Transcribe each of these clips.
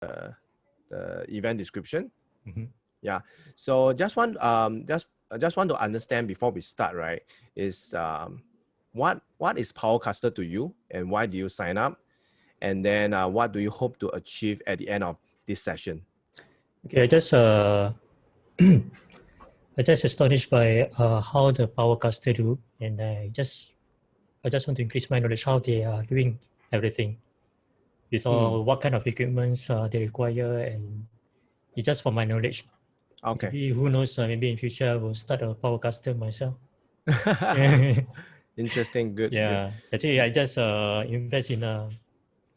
the event description. Mm-hmm. Yeah. So just want to understand before we start, right? Is what is Powercaster to you, and why do you sign up? And then what do you hope to achieve at the end of this session? Okay, I just astonished by how the Powercaster do, and I just want to increase my knowledge how they are doing everything, with all what kind of equipments they require, and it's just for my knowledge. Okay. Maybe who knows? Maybe in future I will start a Powercaster myself. Interesting. Good. Yeah. Good. Actually, I just invest in a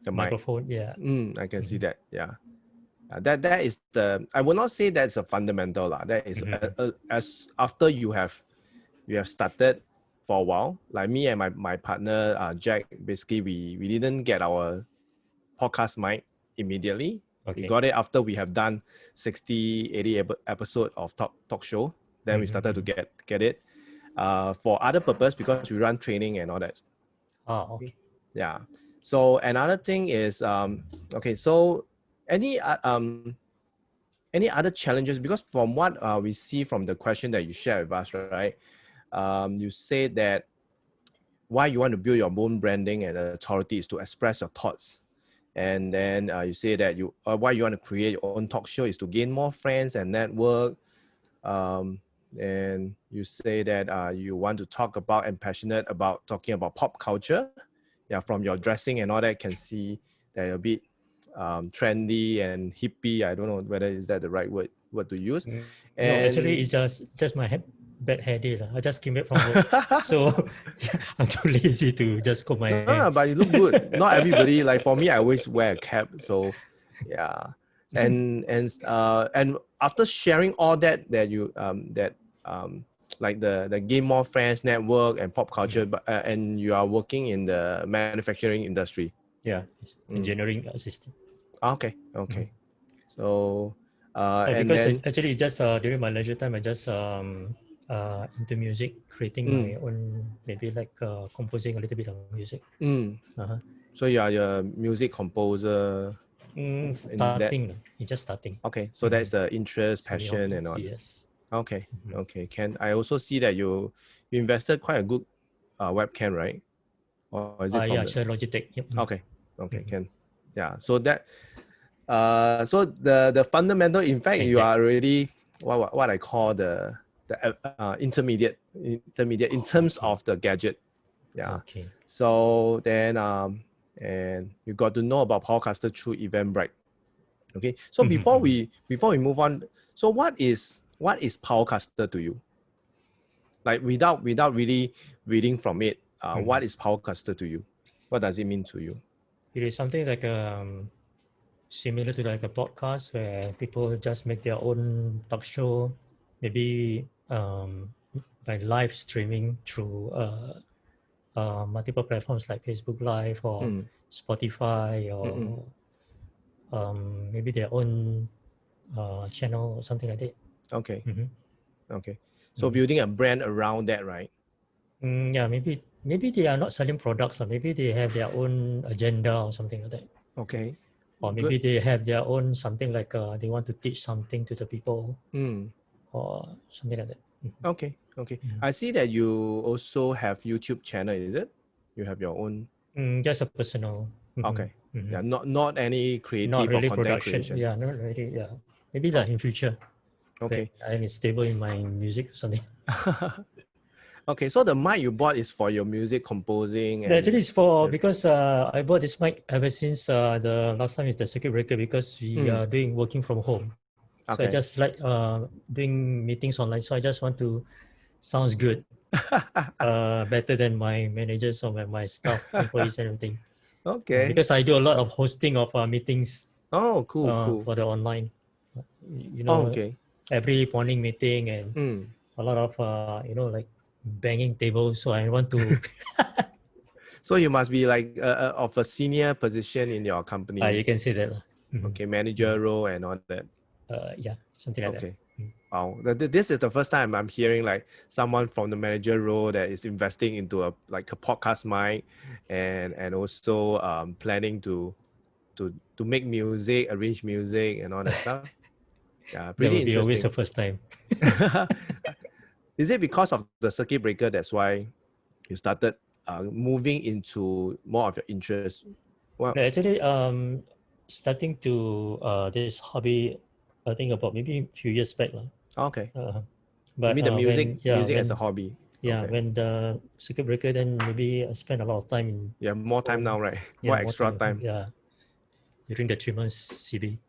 The microphone. mic. Yeah. I can see that. Yeah. That is the, I will not say that's a fundamental lah. That is as after you have started for a while, like me and my partner Jack, basically we didn't get our podcast mic immediately. Okay. We got it after we have done 60-80 episode of talk show. Then we started to get it for other purpose, because we run training and all that. Oh, okay. Yeah. So another thing is okay, so any other challenges? Because from what we see from the question that you share with us, right? You say that why you want to build your own branding and authority is to express your thoughts. And then you say that why you want to create your own talk show is to gain more friends and network. And you say that you want to talk about and passionate about talking about pop culture. Yeah, from your dressing and all that, can see that you're a bit trendy and hippie. I don't know whether is that the right word to use. No, actually, it's just my bad hair day. I just came back from work, so I'm too lazy to just comb my hair. No, but you look good. Not everybody, like for me, I always wear a cap. So yeah, and after sharing all that you like the gain more friends, network, and pop culture, but and you are working in the manufacturing industry. Yeah, engineering assistant. Okay. So and because then actually just during my leisure time, I just into music, creating my own, maybe like composing a little bit of music. So you are a music composer. Starting, it's just starting. Okay, so that's the interest, passion, and all. Yes. Okay. Ken, I also see that you invested quite a good webcam, right? Or is it from yeah, sure, Logitech. Yep. Okay, Ken. Yeah, so that so the fundamental, in fact, you are already what I call the intermediate in terms of the gadget. Yeah. Okay. So then and you got to know about Powercaster through Eventbrite. Okay. So before we move on, so what is Powercaster to you? Like without really reading from it, what is Powercaster to you? What does it mean to you? It is something like similar to like a podcast where people just make their own talk show, maybe by live streaming through multiple platforms like Facebook Live or Spotify, or maybe their own channel or something like that. Okay. Okay. So building a brand around that, right? Yeah, maybe they are not selling products, or maybe they have their own agenda or something like that. Okay. Or maybe they have their own something like they want to teach something to the people, or something like that. Okay. I see that you also have YouTube channel, is it? You have your own? Just a personal. Okay. Yeah, not any creative not really or content production. creation. Yeah, not really. Yeah, maybe that in future. Okay. I'm stable in my music or something. Okay, so the mic you bought is for your music composing. And actually, it's for because I bought this mic ever since the last time is the circuit breaker, because we are working from home. So I just like doing meetings online. So I just want to sounds good, better than my managers or my staff, employees, and everything. Okay. Because I do a lot of hosting of meetings. Oh, cool. For the online, every morning meeting and a lot of like banging tables. So I want to. So you must be like of a senior position in your company. You can say that. Okay, manager role and all that. Yeah, something like that. Okay. Wow, this is the first time I'm hearing like someone from the manager role that is investing into a podcast mic, and also planning to to make music, arrange music, and all that stuff. Yeah, That pretty would be always interesting. the first time. Is it because of the circuit breaker that's why you started moving into more of your interest? Well, No, actually, starting to this hobby, I think about maybe a few years back. okay. Uh, You but mean the music, when as a hobby? Okay. when the circuit breaker, then maybe I spent a lot of time in Yeah, more time home. now, right? Yeah, More more extra time at home. time. Yeah, during the 3 months CB.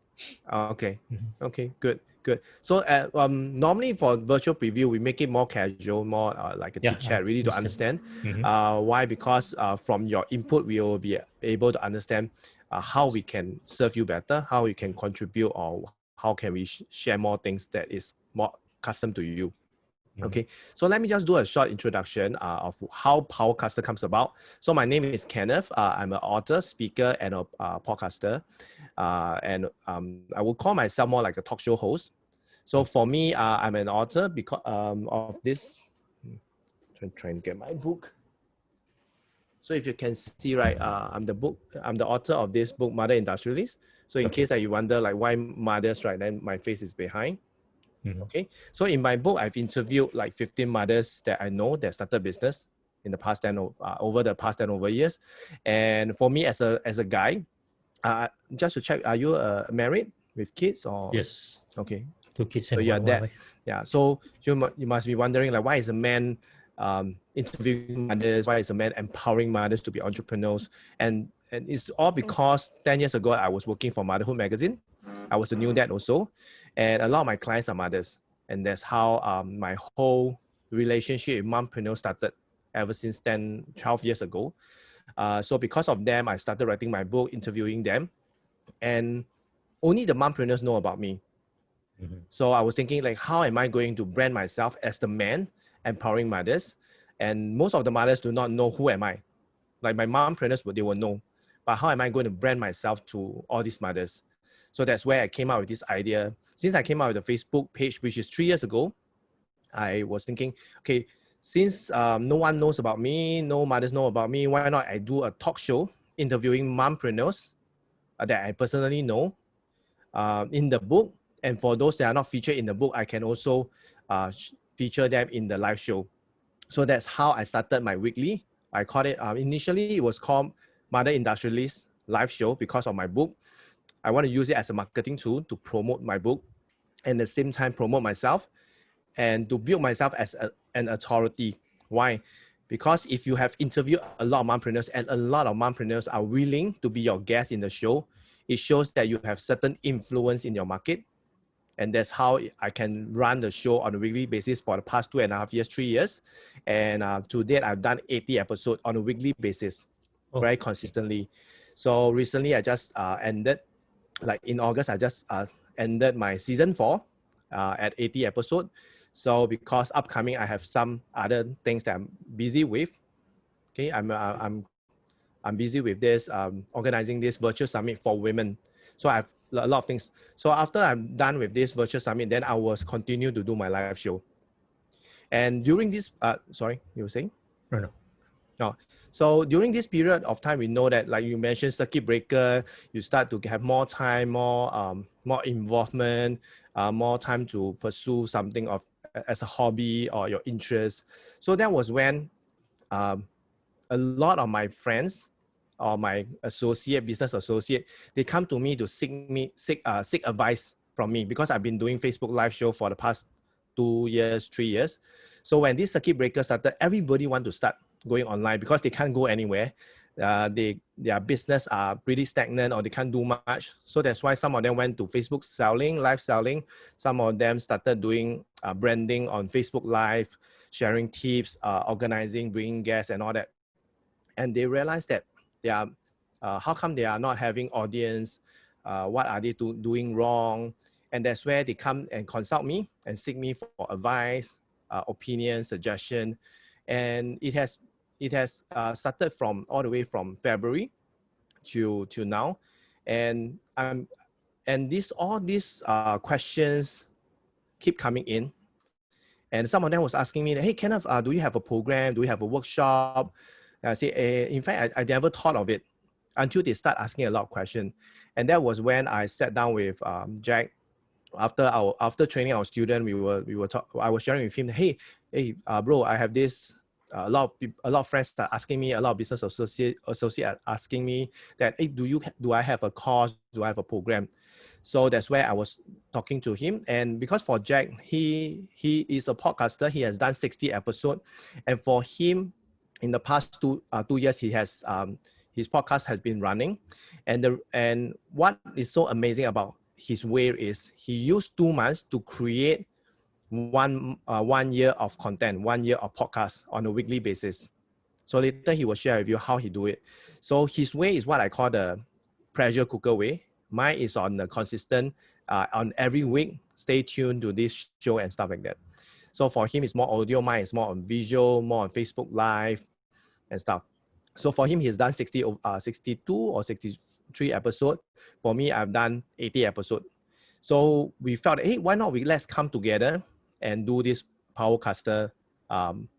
Okay. Mhm. Okay, good, good. So, normally for virtual preview, we make it more casual, more like a Yeah, chit chat, really to understand. understand. Mhm. Why? Because from your input, we will be able to understand how we can serve you better, how we can contribute, or how can we share more things that is more custom to you. Mhm. Okay, so let me just do a short introduction of how Powercaster comes about. So my name is Kenneth. I'm an author, speaker, and a podcaster. I will call myself more like a talk show host. So for me, I'm an author because of this. Trying to get my book. So if you can see, right, I'm the author of this book, Mother Industrialist. So in Okay. case that you wonder like why mothers, right, then my face is behind. Mhm. Okay, so in my book, I've interviewed like 15 mothers that I know that started business in the past over the past 10 over years. And for me as a guy, just to check, are you married with kids or? Yes, Okay, 2 kids so and you're one that. wife. Yeah, so you must be wondering like why is a man interviewing mothers? Why is a man empowering mothers to be entrepreneurs? And it's all because 10 years ago I was working for Motherhood magazine. I was a new dad also, and a lot of my clients are mothers, and that's how my whole relationship with mompreneurs started ever since 10, 12 years ago. So because of them, I started writing my book, interviewing them, and only the mompreneurs know about me. Mhm. So I was thinking like, how am I going to brand myself as the man empowering mothers? And most of the mothers do not know who am I. Like my mompreneurs, they will know, but how am I going to brand myself to all these mothers? So that's where I came out with this idea. Since I came out with the Facebook page, which is 3 years ago, I was thinking, okay, since no one knows about me, no mothers know about me, why not I do a talk show interviewing mompreneurs that I personally know in the book. And for those that are not featured in the book, I can also feature them in the live show. So that's how I started my weekly. I called it, initially it was called Mother Industrialist Live Show because of my book. I want to use it as a marketing tool to promote my book and at the same time promote myself and to build myself as an authority. Why? Because if you have interviewed a lot of mompreneurs and a lot of mompreneurs are willing to be your guest in the show, it shows that you have certain influence in your market. And that's how I can run the show on a weekly basis for the past 2.5 years, 3 years. And to date, I've done 80 episodes on a weekly basis, Oh, very okay. consistently. So recently, I just ended, like in August, I just ended my season 4 at 80 episodes. So because upcoming, I have some other things that I'm busy with. Okay, I'm busy with this organizing this virtual summit for women. So I have a lot of things. So after I'm done with this virtual summit, then I will continue to do my live show. And during this, sorry, you were saying? No, no. No. So during this period of time, we know that, like you mentioned, circuit breaker, you start to have more time, more involvement, more time to pursue something of as a hobby or your interest. So that was when um, a lot of my friends or my business associate, they come to me to seek advice from me because I've been doing Facebook live show for the past 2 years, 3 years. So when this circuit breaker started, everybody want to start going online because they can't go anywhere. Their business are pretty stagnant or they can't do much. So that's why some of them went to Facebook selling, live selling. Some of them started doing branding on Facebook Live, sharing tips, organizing, bringing guests and all that. And they realize that they are, how come they are not having audience? What are they doing wrong? And that's where they come and consult me and seek me for advice, opinion, suggestion. And it has started from all the way from February to now. And all these questions keep coming in. And some of them was asking me, hey, Kenneth, do you have a program? Do you have a workshop? I say, in fact, I never thought of it. until they start asking a lot of questions. And that was when I sat down with Jack. After training our student, I was sharing with him, hey, bro, I have this. A lot of friends are asking me, a lot of business associate are asking me that, hey, do I have a course? Do I have a program? So that's where I was talking to him. And because for Jack, he is a podcaster. He has done 60 episodes, and for him, in the past 2 years, he has his podcast has been running, and what is so amazing about his way is he used 2 months to create 1 year of content, 1 year of podcast on a weekly basis. So later he will share with you how he do it. So his way is what I call the pressure cooker way. Mine is on the consistent, on every week, stay tuned to this show and stuff like that. So for him, it's more audio. Mine is more on visual, more on Facebook Live and stuff. So for him, he's done 62 or 63 episodes. For me, I've done 80 episodes. So we felt, hey, why not let's come together and do this Powercaster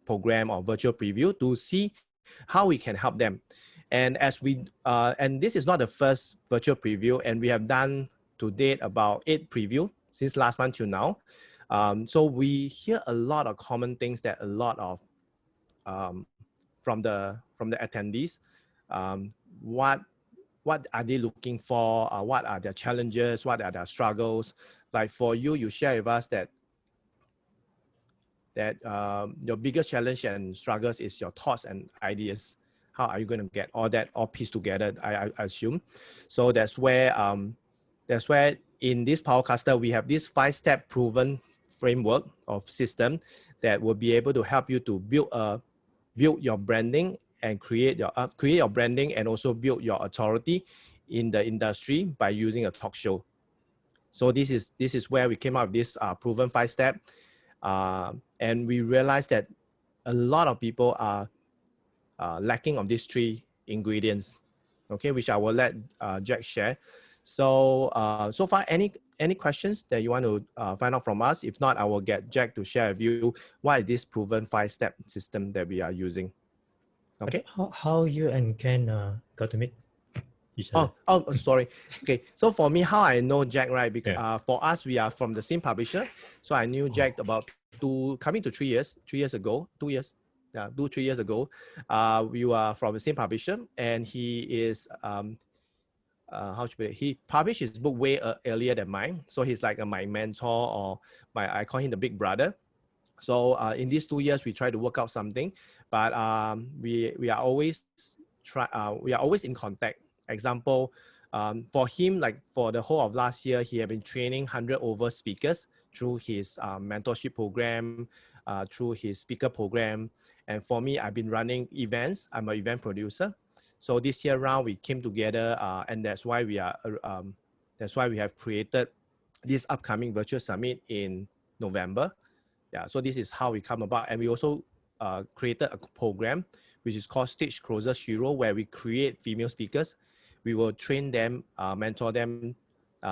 program or virtual preview to see how we can help them. And and this is not the first virtual preview, and we have done to date about 8 preview since last month to now. So we hear a lot of common things that a lot of from the attendees, what are they looking for? What are their challenges? What are their struggles? Like for you share with us that your biggest challenge and struggles is your thoughts and ideas. How are you going to get all that all pieced together? I assume. So that's where in this Powercaster we have this 5-step proven framework of system that will be able to help you to build your branding and create your branding and also build your authority in the industry by using a talk show. So this is where we came up with this proven 5-step, and we realized that a lot of people are lacking of these 3 ingredients. Okay, which I will let Jack share. So so far, any questions that you want to find out from us? If not, I will get Jack to share with you what is this proven 5-step system that we are using. Okay. How you and Ken got to meet each other? Oh, sorry. Okay. So for me, how I know Jack, right? Because for us, we are from the same publisher. So I knew Jack about 3 years ago. 2 years. Yeah, 3 years ago. We were from the same publisher, and he is how should I put it? He published his book way earlier than mine. So he's like my mentor, or I call him the big brother. So in these 2 years, we try to work out something, but we are always in contact. Example, for him, like for the whole of last year, he had been training 100 over speakers through his mentorship program, through his speaker program. And for me, I've been running events. I'm an event producer. So this year round, we came together, and that's why we have created this upcoming virtual summit in November. Yeah, so this is how we come about. And we also created a program which is called Stage Closers Hero, where we create female speakers. We will train them, mentor them,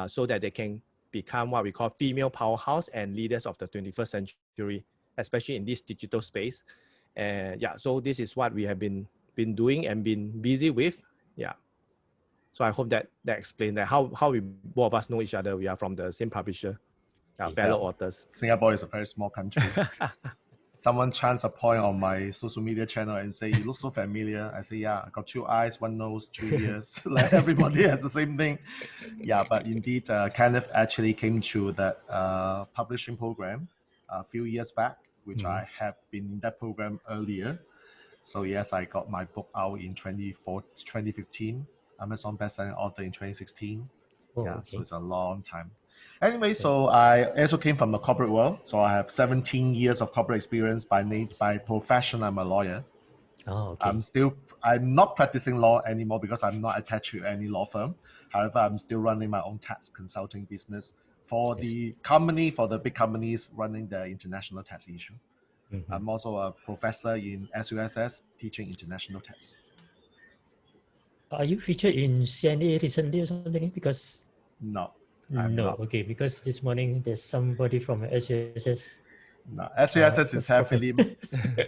so that they can become what we call female powerhouse and leaders of the 21st century, especially in this digital space. And yeah, so this is what we have been doing and been busy with. Yeah. So I hope that explained that how we both of us know each other. We are from the same publisher, fellow authors. Singapore is a very small country. Someone chance a point on my social media channel and say, "You look so familiar." I say, "Yeah, I got 2 eyes, 1 nose, 3 ears." Like everybody has the same thing. Yeah, but indeed, Kenneth actually came to that publishing program a few years back, which I have been in that program earlier. So yes, I got my book out in 2015. Amazon bestselling author in 2016. So it's a long time. Anyway, so I also came from the corporate world. So I have 17 years of corporate experience by profession. I'm a lawyer. Oh, okay. I'm not practicing law anymore because I'm not attached to any law firm. However, I'm still running my own tax consulting business for the big companies running the international tax issue. I'm also a professor in SUSS teaching international tax. Are you featured in CNA recently or something? Because no. Okay, because this morning there's somebody from SUSS. No, SUSS is heavily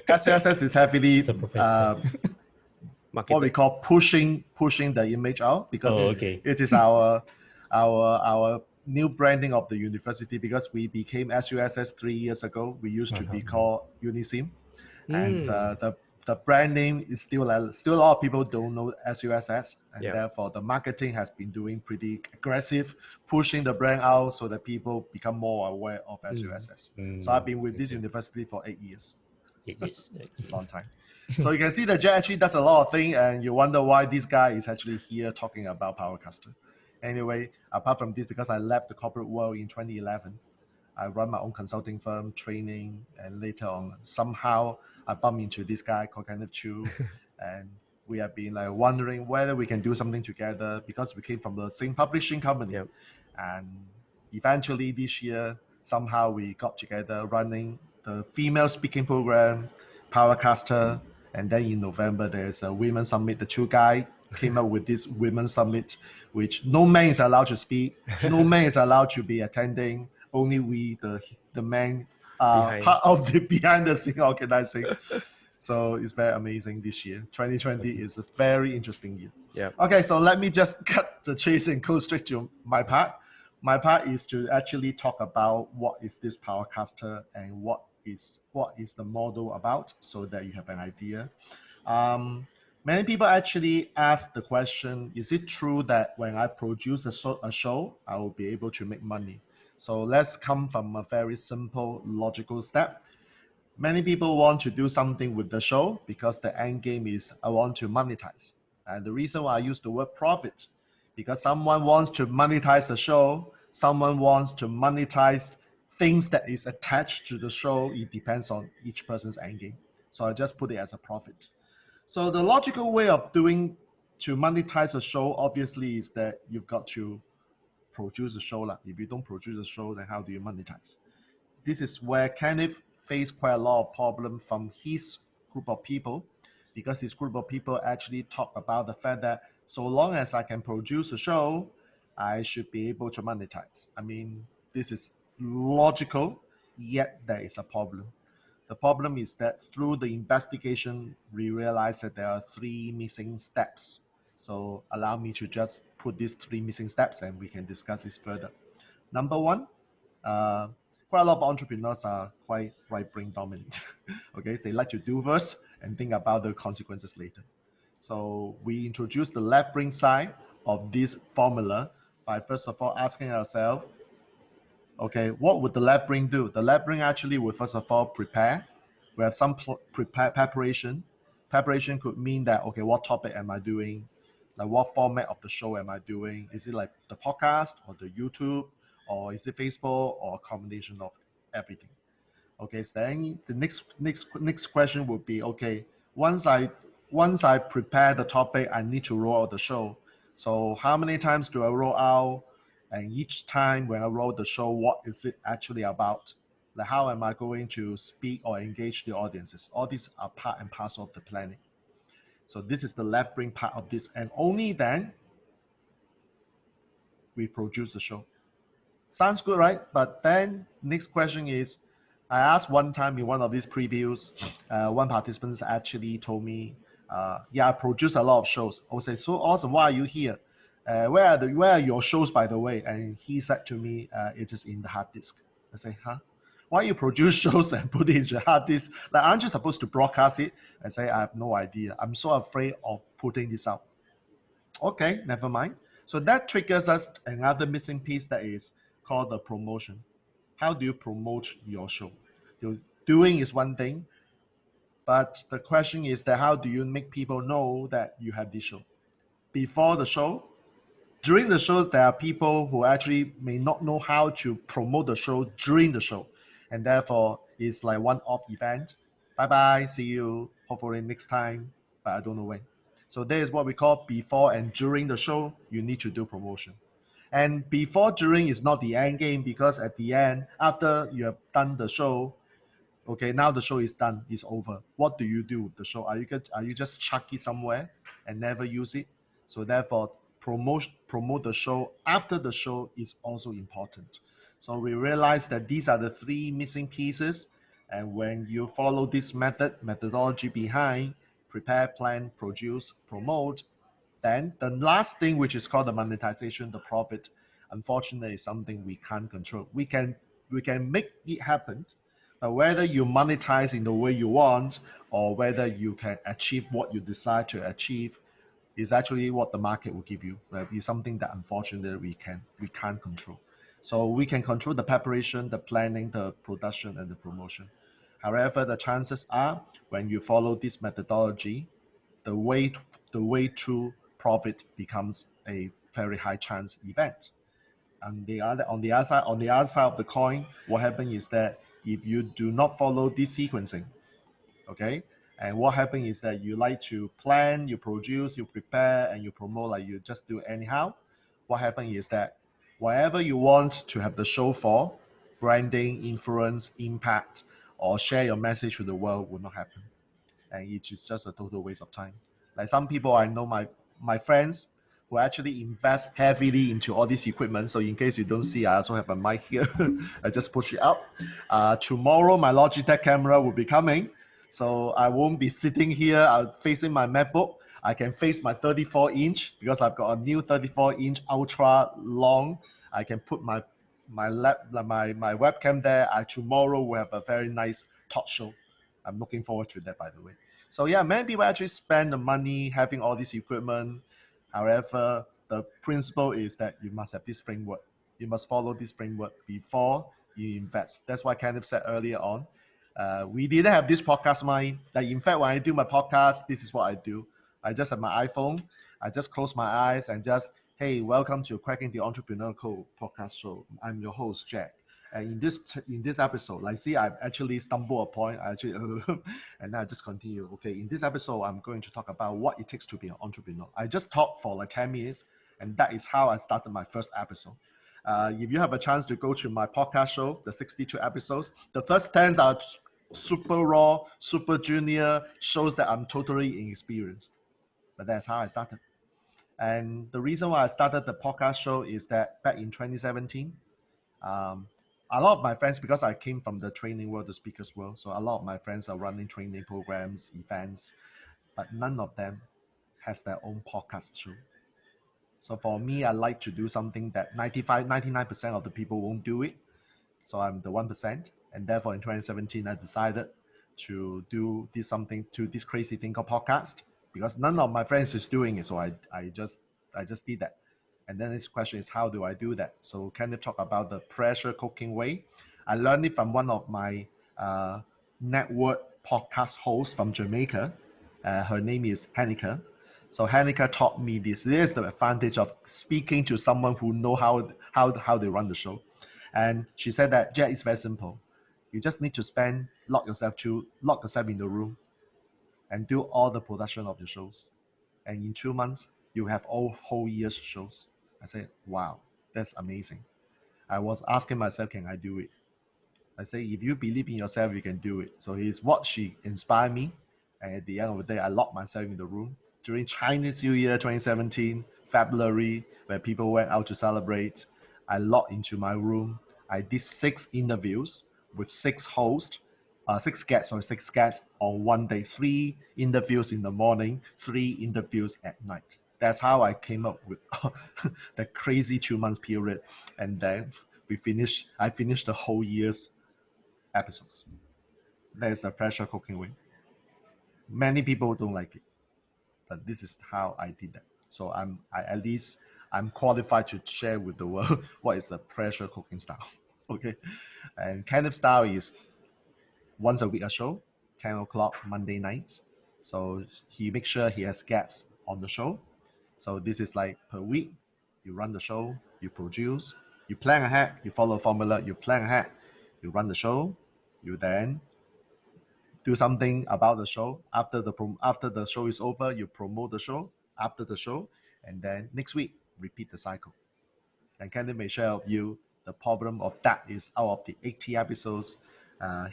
SUSS is heavily what we Marketed. call pushing the image out, because okay. it is our new branding of the university, because we became SUSS 3 years ago. We used to be called Unisim, and the brand name is still a lot of people don't know SUSS, and Yeah. therefore the marketing has been doing pretty aggressive, pushing the brand out so that people become more aware of SUSS. So I've been with this university for 8 years. 8 years. Okay. It's a long time. So you can see that Jay actually does a lot of things, and you wonder why this guy is actually here talking about Powercaster. Anyway, apart from this, because I left the corporate world in 2011, I run my own consulting firm, training, and later on, somehow I bumped into this guy called Kenneth Chu, and we have been like wondering whether we can do something together, because we came from the same publishing company. Yep. And eventually this year, somehow we got together running the female speaking program, Powercaster, and then in November there's a women's summit. The two guys came up with this women's summit, which no man is allowed to speak, no man is allowed to be attending. Only we, the men, are Behind. part of the behind the scene organizing. So it's very amazing this year. 2020 is a very interesting year. Yeah. Okay, so let me just cut the chase and go straight to my part. My part is to actually talk about what is this Powercaster and what is the model about, so that you have an idea. Many people actually ask the question, is it true that when I produce a show, I will be able to make money? So let's come from a very simple logical step. Many people want to do something with the show because the end game is I want to monetize. And the reason why I use the word profit, because someone wants to monetize the show, someone wants to monetize things that is attached to the show. It depends on each person's end game. So I just put it as a profit. So the logical way of doing to monetize a show, obviously, is that you've got to produce a show. If you don't produce a show, then how do you monetize? This is where Kenneth faced quite a lot of problem from his group of people, because his group of people actually talk about the fact that so long as I can produce a show, I should be able to monetize. I mean, this is logical, yet there is a problem. The problem is that through the investigation, we realized that there are 3 missing steps. So allow me to just put these 3 missing steps and we can discuss this further. Number 1, quite a lot of entrepreneurs are quite right brain dominant. Okay, so they like to do first and think about the consequences later. So we introduced the left brain side of this formula by first of all asking ourselves, okay, what would the left brain do? The left brain actually would first of all prepare. We have some preparation. Preparation could mean that, okay, what topic am I doing? Like what format of the show am I doing? Is it like the podcast or the YouTube, or is it Facebook, or a combination of everything? Okay, so then the next question would be, okay, once I prepare the topic, I need to roll out the show. So how many times do I roll out? And each time when I roll the show, what is it actually about? Like how am I going to speak or engage the audiences? All these are part and parcel of the planning. So this is the left brain part of this, and only then we produce the show. Sounds good, right? But then next question is, I asked one time in one of these previews, one participant actually told me, yeah, I produce a lot of shows. I would say, so awesome, why are you here? Where are your shows, by the way? And he said to me, it is in the hard disk. I say, huh? Why you produce shows and put it in the hard disk? Like, aren't you supposed to broadcast it? I say, I have no idea. I'm so afraid of putting this out. Okay, never mind. So that triggers us another missing piece, that is called the promotion. How do you promote your show? Doing is one thing, but the question is that how do you make people know that you have this show? Before the show, during the show, there are people who actually may not know how to promote the show during the show. And therefore, it's like one-off event. Bye-bye, see you, hopefully next time, but I don't know when. So that is what we call before and during the show, you need to do promotion. And before, during is not the end game, because at the end, after you have done the show, okay, now the show is done, it's over. What do you do with the show? Are you just chuck it somewhere and never use it? So therefore, promote the show after the show is also important. So we realize that these are the 3 missing pieces. And when you follow this methodology behind, prepare, plan, produce, promote. Then the last thing, which is called the monetization, the profit, unfortunately is something we can't control. We can make it happen, but whether you monetize in the way you want or whether you can achieve what you decide to achieve is actually what the market will give you. Right? It's something that unfortunately we can't control. So we can control the preparation, the planning, the production, and the promotion. However, the chances are when you follow this methodology, the way to profit becomes a very high chance event. And on the other side of the coin, what happens is that if you do not follow this sequencing, okay, and what happens is that you like to plan, you produce, you prepare, and you promote like you just do anyhow. What happens is that whatever you want to have the show for, branding, influence, impact, or share your message to the world will not happen, and it is just a total waste of time. Like some people I know, my friends who actually invest heavily into all this equipment. So in case you don't see, I also have a mic here. I just push it out. Tomorrow my Logitech camera will be coming, so I won't be sitting here facing my MacBook. I can face my 34-inch because I've got a new 34-inch ultra long. I can put my webcam there. Tomorrow will have a very nice talk show. I'm looking forward to that, by the way. So yeah, many people actually spend the money having all this equipment. However, the principle is that you must have this framework. You must follow this framework before you invest. That's why Kenneth said earlier on, we didn't have this podcast mind. Like in fact, when I do my podcast, this is what I do. I just have my iPhone. I just close my eyes and just, hey, welcome to Cracking the Entrepreneur Code podcast show. I'm your host, Jack. And in this episode, like see, I actually stumbled upon, and I just continue. Okay, in this episode, I'm going to talk about what it takes to be an entrepreneur. I just talked for like 10 minutes, and that is how I started my first episode. If you have a chance to go to my podcast show, the 62 episodes, the first 10 are super raw, super junior, shows that I'm totally inexperienced. But that's how I started. And the reason why I started the podcast show is that back in 2017, a lot of my friends, because I came from the training world, the speakers world, so a lot of my friends are running training programs, events, but none of them has their own podcast show. So for me, I like to do something that 99% of the people won't do it. So I'm the 1%. And therefore in 2017, I decided to do this crazy thing called podcast, because none of my friends is doing it. So I just did that. And then this question is, how do I do that? So Kenneth talk about the pressure cooking way. I learned it from one of my network podcast hosts from Jamaica. Her name is Hanika. So Hanika taught me this. This is the advantage of speaking to someone who know how they run the show. And she said that, yeah, it's very simple. You just need to lock yourself in the room and do all the production of your shows. And in 2 months, you have all whole year's shows. I said, wow, that's amazing. I was asking myself, can I do it? I say, if you believe in yourself, you can do it. So it's what she inspired me. And at the end of the day, I locked myself in the room. During Chinese New Year 2017, February, where people went out to celebrate, I locked into my room. I did 6 interviews with 6 hosts, 6 guests on one day, 3 interviews in the morning, 3 interviews at night. That's how I came up with the crazy 2 months period. And then I finished the whole year's episodes. There's the pressure cooking way. Many people don't like it, but this is how I did that. So I'm qualified to share with the world what is the pressure cooking style. Okay. And Kenneth's style is once a week a show, 10 o'clock Monday night. So he makes sure he has guests on the show. So this is like per week, you run the show, you produce, you plan ahead, you follow a formula, you plan ahead, you run the show, you then do something about the show. After the show is over, you promote the show after the show, and then next week, repeat the cycle. And Kenneth may share with you the problem of that is out of the 80 episodes,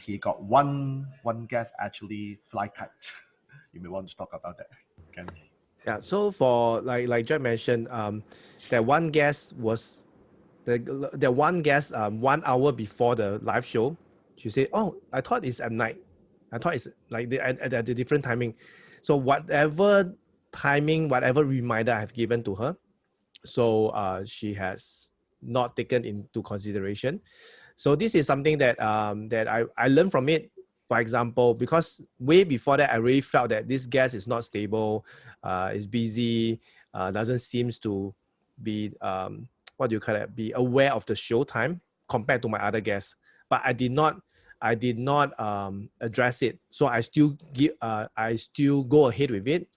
he got one guest actually fly kite. You may want to talk about that, Kenneth. Yeah, so for like Jack mentioned, that one guest was the 1 hour before the live show. She said, "Oh, I thought it's at night. I thought it's like at a different timing." So whatever timing, whatever reminder I've given to her, so she has not taken into consideration. So this is something that that I learned from it. For example, because way before that, I really felt that this guest is not stable, is busy, doesn't seems to be what do you call it? Be aware of the show time compared to my other guests. But I did not address it. So I still go ahead with it.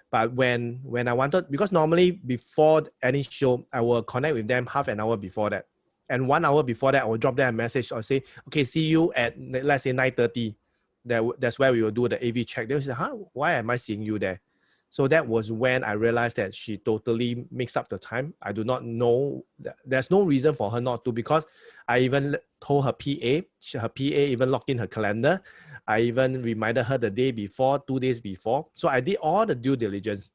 But when I wanted, because normally before any show, I will connect with them half an hour before that. And 1 hour before that, I will drop them a message or say, okay, see you at, let's say 9:30. That's where we will do the AV check. They will say, huh, why am I seeing you there? So that was when I realized that she totally mixed up the time. I do not know. There's no reason for her not to, because I even told her PA, her PA even logged in her calendar. I even reminded her the day before, 2 days before. So I did all the due diligence.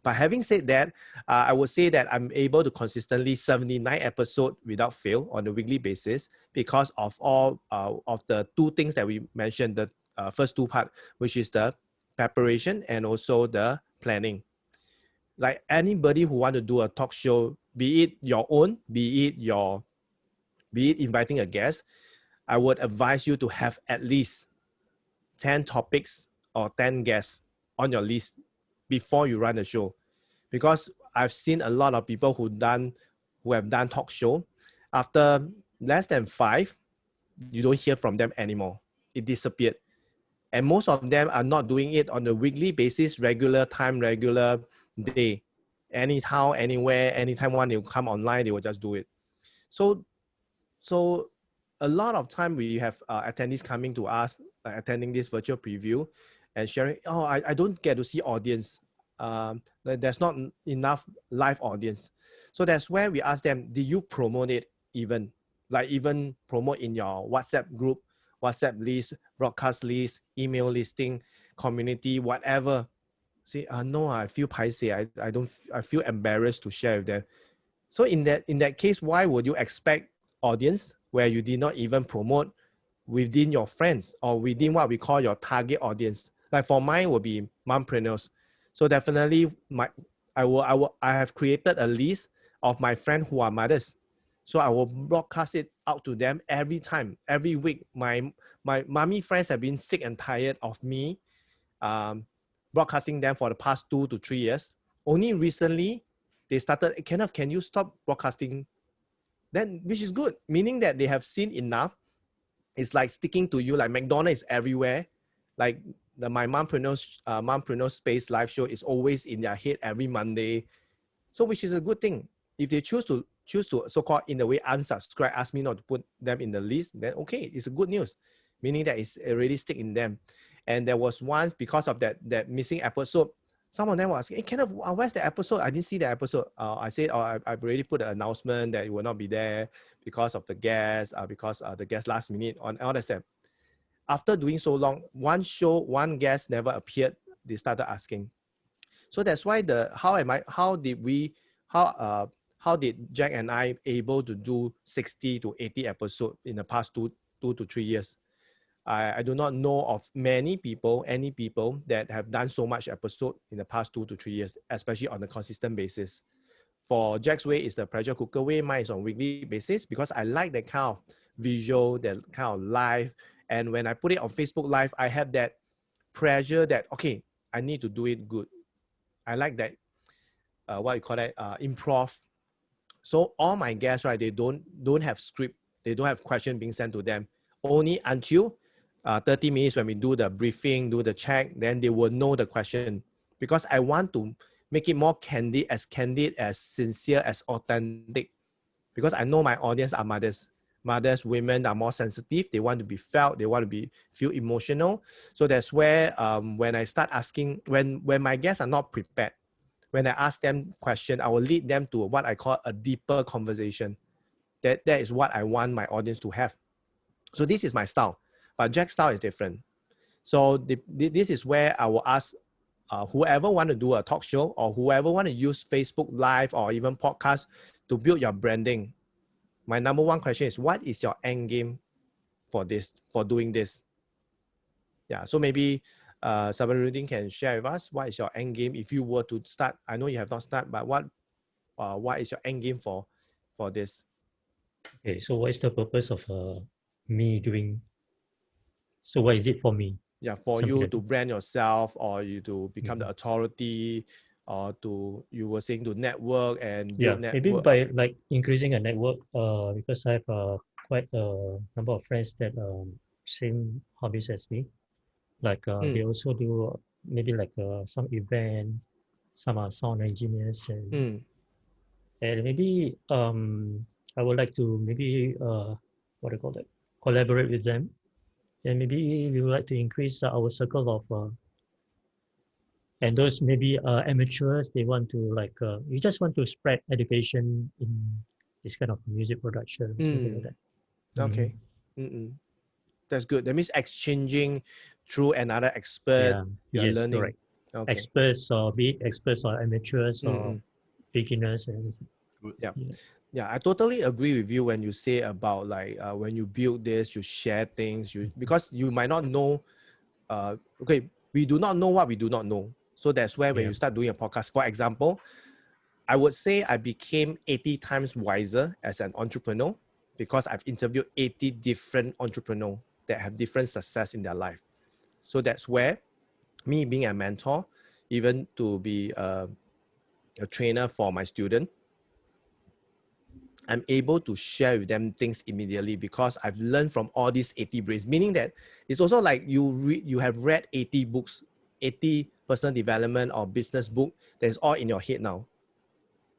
But having said that, I would say that I'm able to consistently 79 episodes without fail on a weekly basis because of all of the two things that we mentioned, the first two parts, which is the preparation and also the planning. Like anybody who want to do a talk show, be it your own, be it inviting a guest, I would advise you to have at least 10 topics or 10 guests on your list before you run the show. Because I've seen a lot of people who have done talk show. After less than 5, you don't hear from them anymore. It disappeared. And most of them are not doing it on a weekly basis, regular time, regular day. Anyhow, anywhere, anytime when they come online, they will just do it. So a lot of time we have attendees coming to us, attending this virtual preview and sharing, oh, I don't get to see audience. There's not enough live audience. So that's where we ask them, do you promote it even? Like even promote in your WhatsApp group, WhatsApp list, broadcast list, email listing, community, whatever. See, no, I feel paiseh. I feel embarrassed to share with them. So in that case, why would you expect audience where you did not even promote within your friends or within what we call your target audience? Like for mine will be mompreneurs. So definitely I have created a list of my friends who are mothers. So I will broadcast it out to them every time, every week. My mommy friends have been sick and tired of me broadcasting them for the past 2 to 3 years. Only recently they started, Kenneth, can you stop broadcasting? Then, which is good, meaning that they have seen enough. It's like sticking to you, like McDonald's is everywhere. Like my mompreneur space live show is always in their head every Monday. So which is a good thing. If they choose to so-called in the way unsubscribe, ask me not to put them in the list, then okay, it's a good news, meaning that it's already stick in them. And there was once, because of that missing episode, some of them were asking, hey, Kenneth, where's the episode? I didn't see the episode. I said, I've already put an announcement that it will not be there because of the guest, because the guest last minute on all that stuff. After doing so long, one show, one guest never appeared, they started asking. So that's why how did Jack and I able to do 60 to 80 episodes in the past 2 to 3 years? I do not know of any people that have done so much episode in the past 2 to 3 years, especially on a consistent basis. For Jack's way is the pressure cooker way. Mine is on weekly basis because I like that kind of visual, that kind of live. And when I put it on Facebook Live, I have that pressure that, okay, I need to do it good. I like that, what you call that, improv. So all my guests, right, they don't have script. They don't have question being sent to them. Only until 30 minutes when we do the briefing, do the check, then they will know the question. Because I want to make it more candid, as sincere, as authentic. Because I know my audience are mothers. Mothers, women are more sensitive. They want to be felt. They want to feel emotional. So that's where when I start asking, when my guests are not prepared, when I ask them questions, I will lead them to what I call a deeper conversation. That is what I want my audience to have. So this is my style, but Jack's style is different. So this is where I will ask whoever want to do a talk show or whoever want to use Facebook Live or even podcast to build your branding. My number one question is, what is your end game for this, for doing this? Yeah, so maybe Sabarudin can share with us what is your end game if you were to start. I know you have not started, but what is your end game for this? Okay, so what is the purpose of me doing? So what is it for me? Yeah, for Something you like to that. brand yourself, or you to become the authority, or you were saying to network and Yeah, build maybe network. by like increasing a network. Because I have quite a number of friends that same hobbies as me. Like they also do maybe like some events. Some are sound engineers, and maybe I would like to maybe what do you call that? Collaborate with them, and maybe we would like to increase our circle of and those maybe amateurs. They want to like we just want to spread education in this kind of music production, something like that. Okay. That's good. That means exchanging through another expert. Yeah. You're Yes, learning. correct. Okay. Experts, or be it experts or amateurs or beginners and everything. Yeah. Yeah. Yeah, I totally agree with you when you say about like when you build this, you share things, because you might not know. Okay, we do not know what we do not know. So that's where when Yeah. you start doing a podcast, for example, I would say I became 80 times wiser as an entrepreneur because I've interviewed 80 different entrepreneurs that have different success in their life. So that's where me being a mentor, even to be a trainer for my student, I'm able to share with them things immediately because I've learned from all these 80 brains, meaning that it's also like you have read 80 books, 80 personal development or business book that's all in your head now.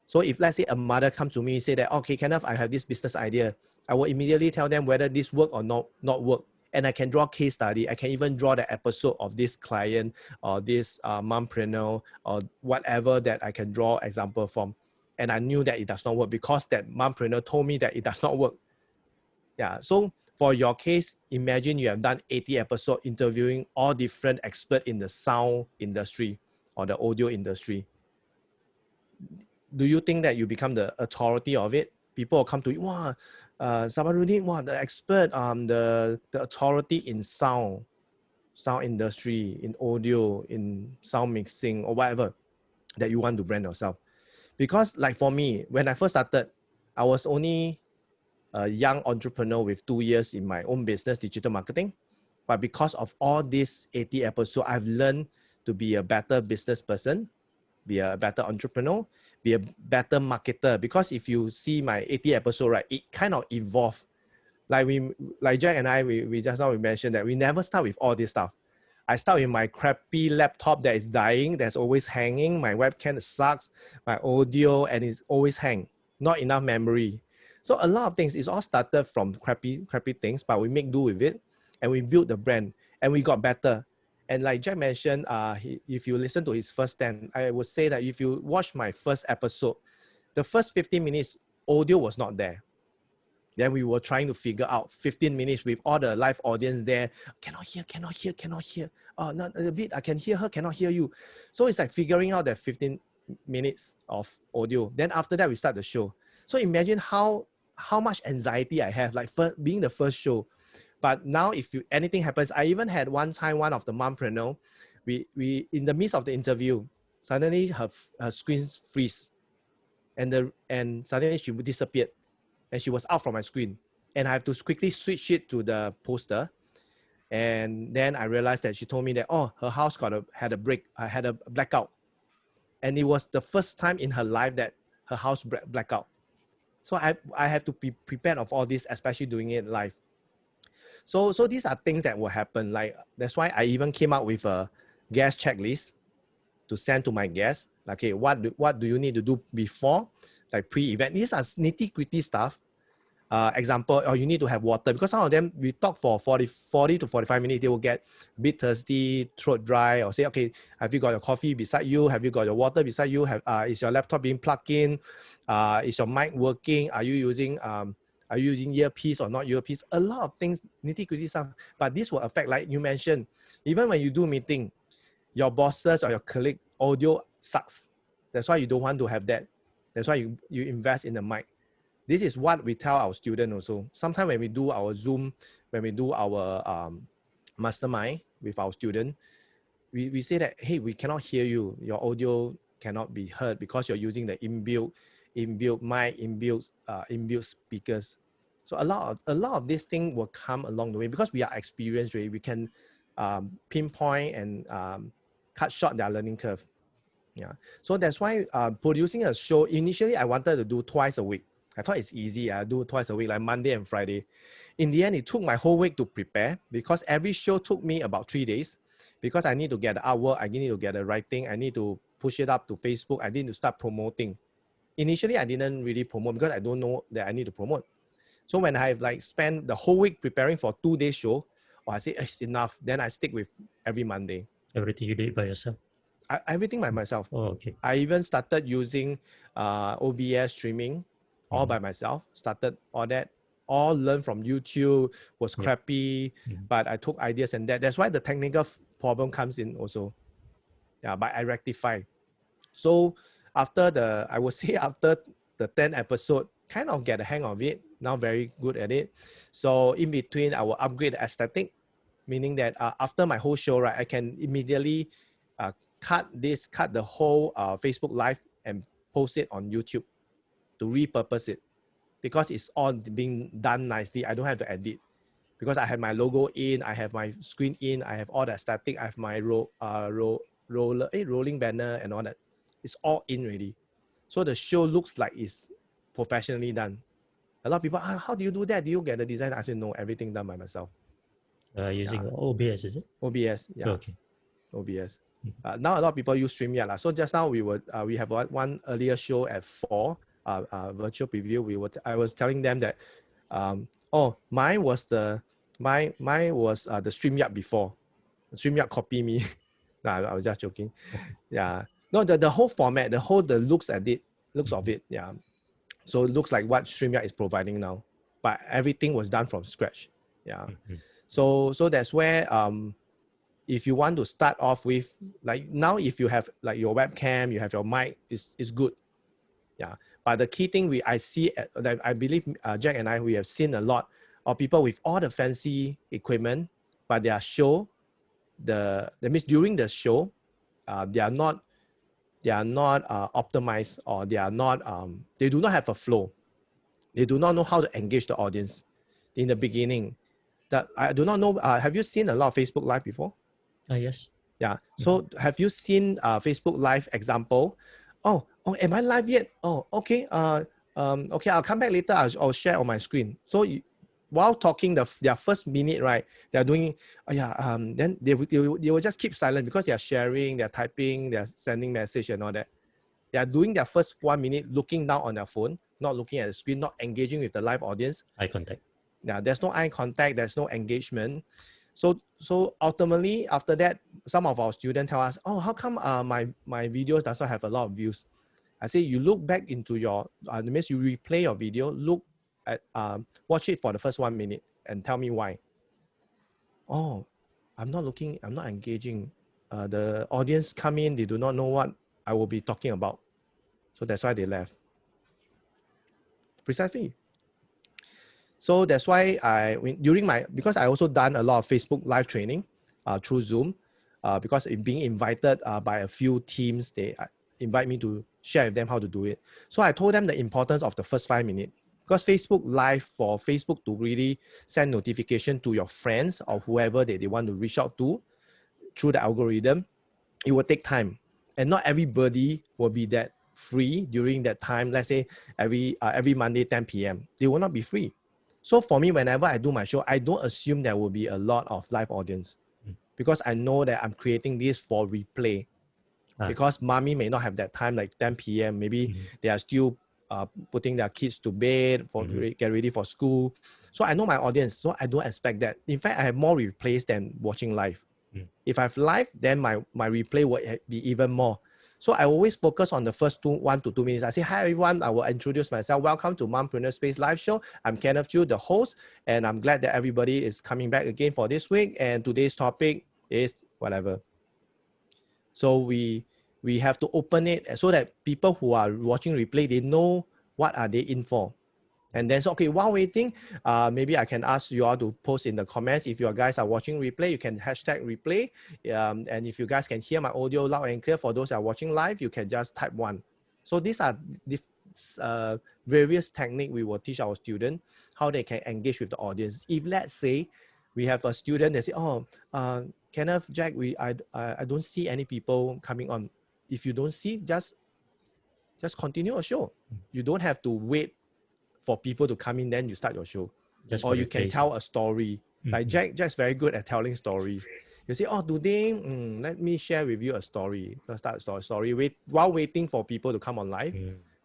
So if let's say a mother come to me and say that, okay, Kenneth, I have this business idea, I will immediately tell them whether this work or not work. And I can draw case study. I can even draw the episode of this client or this mompreneur or whatever that I can draw example from. And I knew that it does not work because that mompreneur told me that it does not work. Yeah. So for your case, imagine you have done 80 episodes interviewing all different experts in the sound industry or the audio industry. Do you think that you become the authority of it? People will come to you, wow, Sabarudin, wow, the expert, the authority in sound industry, in audio, in sound mixing or whatever that you want to brand yourself. Because like for me, when I first started, I was only a young entrepreneur with 2 years in my own business, digital marketing. But because of all these 80 episodes, I've learned to be a better business person, be a better entrepreneur, be a better marketer. Because if you see my 80 episode, right, it kind of evolved. Like Jack and I, we just now we mentioned that we never start with all this stuff. I start with my crappy laptop that is dying, that's always hanging. My webcam sucks, my audio, and it's always hang. Not enough memory. So a lot of things, it's all started from crappy things, but we make do with it, and we build the brand, and we got better. And like Jack mentioned, if you listen to his first 10, I would say that if you watch my first episode, the first 15 minutes, audio was not there. Then we were trying to figure out 15 minutes with all the live audience there. Cannot hear. Oh, not a bit. I can hear her, cannot hear you. So it's like figuring out that 15 minutes of audio. Then after that, we start the show. So imagine how much anxiety I have, like being the first show. But now if anything happens, I even had one time, one of the mompreneur, we in the midst of the interview, suddenly her screen freeze and suddenly she disappeared. And she was out from my screen. And I have to quickly switch it to the poster. And then I realized that she told me that, oh, her house had a blackout. And it was the first time in her life that her house blackout. So I have to be prepared of all this, especially doing it live. So these are things that will happen. Like that's why I even came out with a guest checklist to send to my guests. Like, okay, what do you need to do before, like pre-event? These are nitty-gritty stuff. Example, or you need to have water, because some of them we talk for 40 to 45 minutes, they will get a bit thirsty, throat dry, or say, okay, have you got your coffee beside you? Have you got your water beside you? Is your laptop being plugged in? Is your mic working? Are you using earpiece or not earpiece? A lot of things, nitty-gritty stuff, but this will affect, like you mentioned, even when you do meeting, your bosses or your colleague audio sucks. That's why you don't want to have that. That's why you invest in the mic. This is what we tell our students also. Sometimes when we do our Zoom, when we do our mastermind with our student, we say that, hey, we cannot hear you. Your audio cannot be heard because you're using the inbuilt mic, inbuilt speakers. So a lot of this thing will come along the way because we are experienced, right? We can pinpoint and cut short their learning curve. Yeah. So that's why producing a show, initially I wanted to do twice a week. I thought it's easy. I do twice a week, like Monday and Friday. In the end, it took my whole week to prepare because every show took me about 3 days because I need to get the artwork, I need to get the writing, I need to push it up to Facebook, I need to start promoting. Initially, I didn't really promote because I don't know that I need to promote. So when I've like spent the whole week preparing for 2 days show, or I say it's enough, then I stick with every Monday. Everything you do it by yourself? Everything by myself. Oh, okay. I even started using OBS streaming all by myself. Started all that, all learned from YouTube, was crappy, but I took ideas and that's why the technical problem comes in also. Yeah, but I rectify. So after I would say after the 10th episode, kind of get a hang of it. Now very good at it. So in between, I will upgrade the aesthetic, meaning that after my whole show, right, I can immediately cut the whole Facebook Live and post it on YouTube to repurpose it because it's all being done nicely. I don't have to edit because I have my logo in, I have my screen in, I have all the static, I have my rolling banner and all that. It's all in already. So the show looks like it's professionally done. A lot of people, how do you do that? Do you get the design? I said, no, everything done by myself. Using OBS, is it? OBS, yeah. Okay. OBS. Now a lot of people use StreamYard. So just now we have one earlier show at 4, virtual preview. I was telling them that, mine was the StreamYard before. StreamYard copy me. No, I was just joking. Yeah. No, the whole format, the looks of it. Yeah. So it looks like what StreamYard is providing now, but everything was done from scratch. Yeah. So that's where if you want to start off with, like now, if you have like your webcam, you have your mic, is good. Yeah. But the key thing I believe Jack and we have seen a lot of people with all the fancy equipment, but their show, that means during the show, they are not optimized, or they do not have a flow. They do not know how to engage the audience in the beginning. That I do not know. Have you seen a lot of Facebook Live before? Yes. Yeah. So have you seen Facebook Live example? Oh, am I live yet? Oh, okay. Okay, I'll come back later. I'll share on my screen. So while talking their first minute, right, they're doing, then they will just keep silent because they're sharing, they're typing, they're sending message and all that. They are doing their first 1 minute looking down on their phone, not looking at the screen, not engaging with the live audience. Eye contact. Yeah, there's no eye contact, there's no engagement. So ultimately, after that, some of our students tell us, oh, how come my videos does not have a lot of views? I say, you look back into your, means you replay your video, look at, watch it for the first 1 minute and tell me why. Oh, I'm not engaging. The audience come in, they do not know what I will be talking about. So that's why they left. Precisely. So that's why because I also done a lot of Facebook Live training through Zoom, because being invited by a few teams, they invite me to share with them how to do it. So I told them the importance of the first 5 minutes, because Facebook Live, for Facebook to really send notification to your friends or whoever they want to reach out to through the algorithm, it will take time. And not everybody will be that free during that time. Let's say every Monday, 10 p.m. They will not be free. So for me, whenever I do my show, I don't assume there will be a lot of live audience, because I know that I'm creating this for replay. Because mommy may not have that time, like 10 p.m. Maybe they are still putting their kids to bed, get ready for school. So I know my audience, so I don't expect that. In fact, I have more replays than watching live. If I have live, then my replay will be even more. So I always focus on the first 1 to 2 minutes. I say, hi everyone, I will introduce myself. Welcome to Mompreneur Space Live Show. I'm Kenneth Chu, the host, and I'm glad that everybody is coming back again for this week. And today's topic is whatever. So we have to open it so that people who are watching replay, they know what are they in for. And then, so, okay, while waiting, maybe I can ask you all to post in the comments. If you guys are watching replay, you can hashtag replay. And if you guys can hear my audio loud and clear, for those that are watching live, you can just type 1. So these are the various techniques we will teach our students, how they can engage with the audience. If let's say we have a student that say, oh, Kenneth, Jack, I don't see any people coming on. If you don't see, just continue a show. You don't have to wait for people to come in, then you start your show. Just or you can tell a story. Like Jack's very good at telling stories. You say, oh, today, let me share with you a story. Let's start a story while waiting for people to come on live.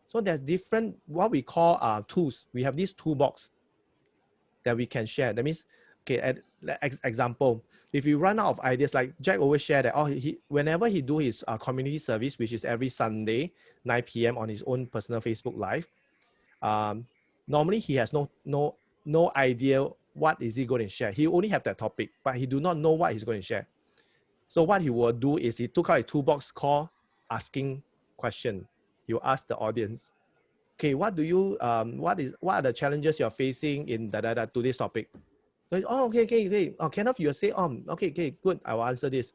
So there's different, what we call tools. We have this toolbox that we can share. That means, okay, example, if you run out of ideas, like Jack always share that, whenever he do his community service, which is every Sunday, 9 p.m. on his own personal Facebook Live, normally he has no idea what is he going to share. He only have that topic, but he do not know what he's going to share. So what he will do is he took out a toolbox called asking question. He will ask the audience, okay, what are the challenges you're facing in today's topic? So, okay. Oh, Kenneth, you say, okay, good. I will answer this.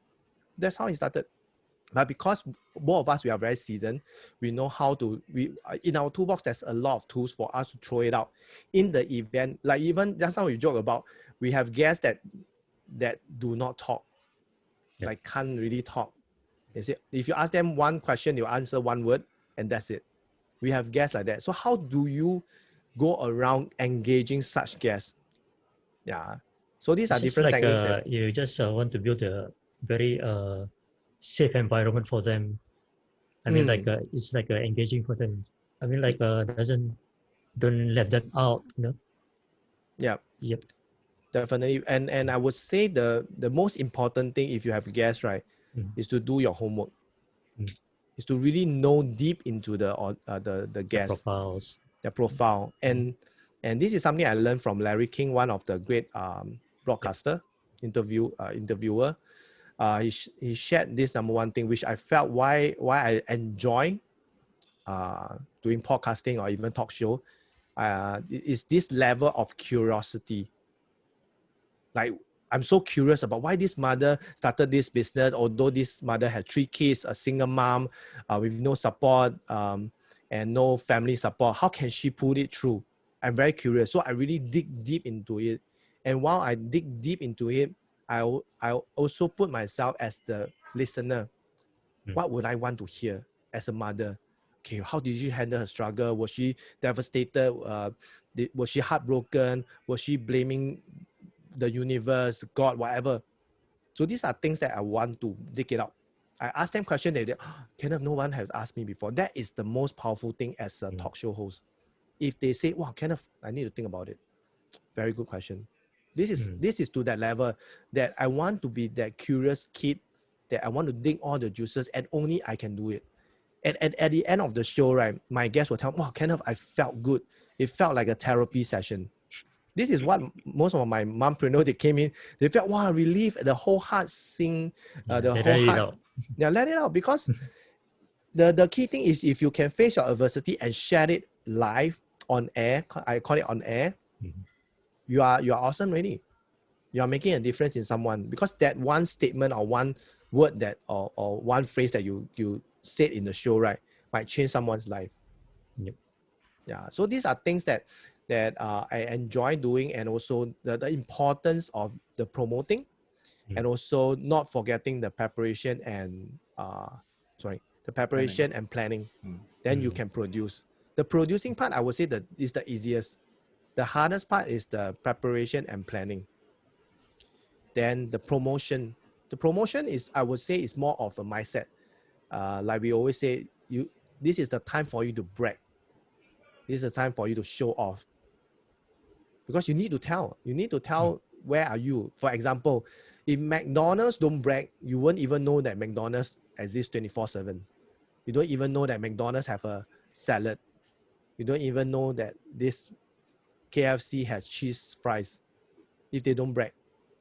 That's how he started. But because both of us, we are very seasoned, we know how to, in our toolbox, there's a lot of tools for us to throw it out in the event. Like even just now we joke about, we have guests that do not talk, like can't really talk. You see, if you ask them one question, they'll answer one word and that's it. We have guests like that. So how do you go around engaging such guests? Yeah. So these are different techniques. You just want to build a very safe environment for them. I mean, it's like engaging for them. I mean, don't let them out, you know? Yeah. Yep. Definitely. And I would say the most important thing, if you have guests, right, is to do your homework. Is to really know deep into the guests, their profile. And this is something I learned from Larry King, one of the great broadcaster, interviewer. He shared this number one thing, which I felt why I enjoy doing podcasting or even talk show, is this level of curiosity. Like, I'm so curious about why this mother started this business, although this mother had 3 kids, a single mom with no support and no family support. How can she put it through? I'm very curious. So I really dig deep into it. And while I dig deep into it, I also put myself as the listener. What would I want to hear as a mother? Okay, how did she handle her struggle? Was she devastated? Was she heartbroken? Was she blaming the universe, God, whatever? So these are things that I want to dig it out. I ask them questions that Kenneth, no one has asked me before. That is the most powerful thing as a talk show host. If they say, wow, Kenneth, I need to think about it. Very good question. This is to that level that I want to be that curious kid, that I want to dig all the juices and only I can do it. And at the end of the show, right, my guests will tell, wow, Kenneth, I felt good. It felt like a therapy session. This is what most of my mompreneurs, they came in, they felt, wow, relief, the whole heart sing, the whole heart. Yeah, let it out. Because the key thing is, if you can face your adversity and share it live on air, I call it on air, you are awesome already. You are making a difference in someone, because that one statement or one word that or one phrase that you said in the show, right, might change someone's life. Yep. Yeah. So these are things that I enjoy doing, and also the importance of the promoting, and also not forgetting the preparation and planning. Then you can produce. The producing part, I would say, that is the easiest. The hardest part is the preparation and planning. Then the promotion. The promotion is, I would say, is more of a mindset. Like we always say, this is the time for you to brag. This is the time for you to show off. Because you need to tell. You need to tell where are you. For example, if McDonald's don't brag, you won't even know that McDonald's exists 24/7. You don't even know that McDonald's have a salad. You don't even know that this KFC has cheese fries if they don't brag.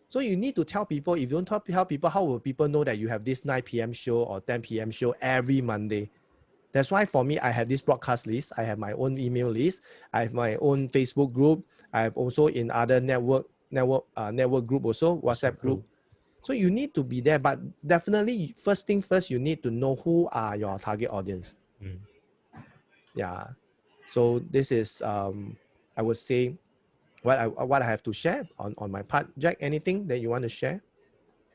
So you need to tell people. If you don't tell people, how will people know that you have this 9 p.m. show or 10 p.m. show every Monday? That's why for me, I have this broadcast list. I have my own email list. I have my own Facebook group. I have also in other network group also, WhatsApp group. So you need to be there, but definitely first thing first, you need to know who are your target audience. Yeah. So this is, I would say, what I have to share on my part. Jack, anything that you want to share?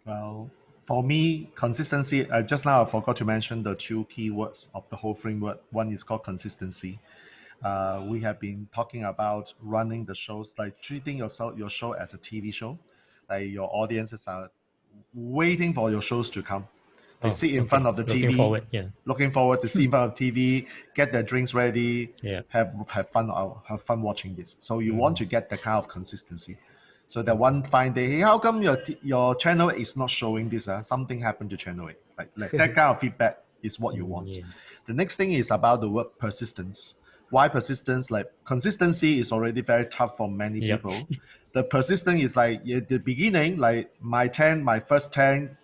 Well, for me, consistency, just now I forgot to mention the two key words of the whole framework. One is called consistency. We have been talking about running the shows, like treating your show as a TV show. Like your audiences are waiting for your shows to come. They sit in front of the TV, looking forward to see in front of TV, get their drinks ready, have fun watching this. So you want to get that kind of consistency. So that one fine day, hey, how come your channel is not showing this? Something happened to channel 8. Like that kind of feedback is what you want. The next thing is about the word persistence. Why persistence? Like consistency is already very tough for many people. The persistence is like at the beginning, like my first 10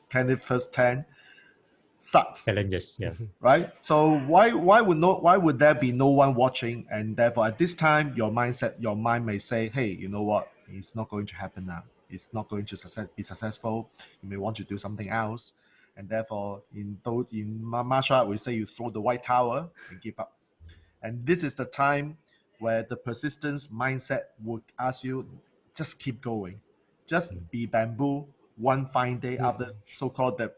sucks. Challenges, Right? So why would there be no one watching? And therefore at this time your mind may say, hey, you know what? It's not going to happen now. It's not going to be successful. You may want to do something else. And therefore in martial art we say you throw the white towel and give up. And this is the time where the persistence mindset would ask you, just keep going. Just be bamboo. One fine day after so-called the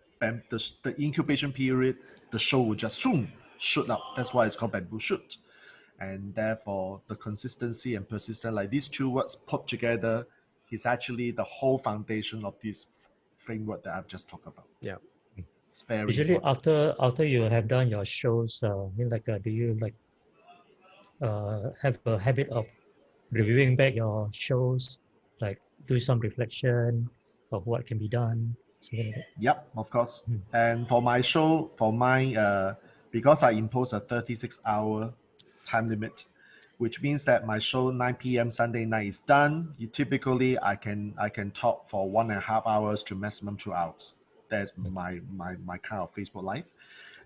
incubation period, the show will just shoot up. That's why it's called bamboo shoot. And therefore, the consistency and persistence, like these two words put together, is actually the whole foundation of this framework that I've just talked about. Yeah. It's very usually important. after you have done your shows, do you have a habit of reviewing back your shows, like do some reflection of what can be done, something like that? Yep, of course. And for my show, because I impose a 36-hour time limit, which means that my show 9 p.m. Sunday night is done. Typically, I can talk for 1.5 hours to maximum 2 hours. That's my kind of Facebook life.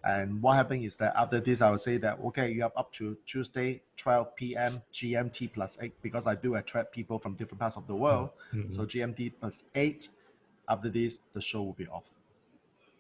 And what happened is that after this, I would say that, okay, you have up to Tuesday, 12 p.m. GMT plus 8, because I do attract people from different parts of the world. So GMT plus 8, after this, the show will be off.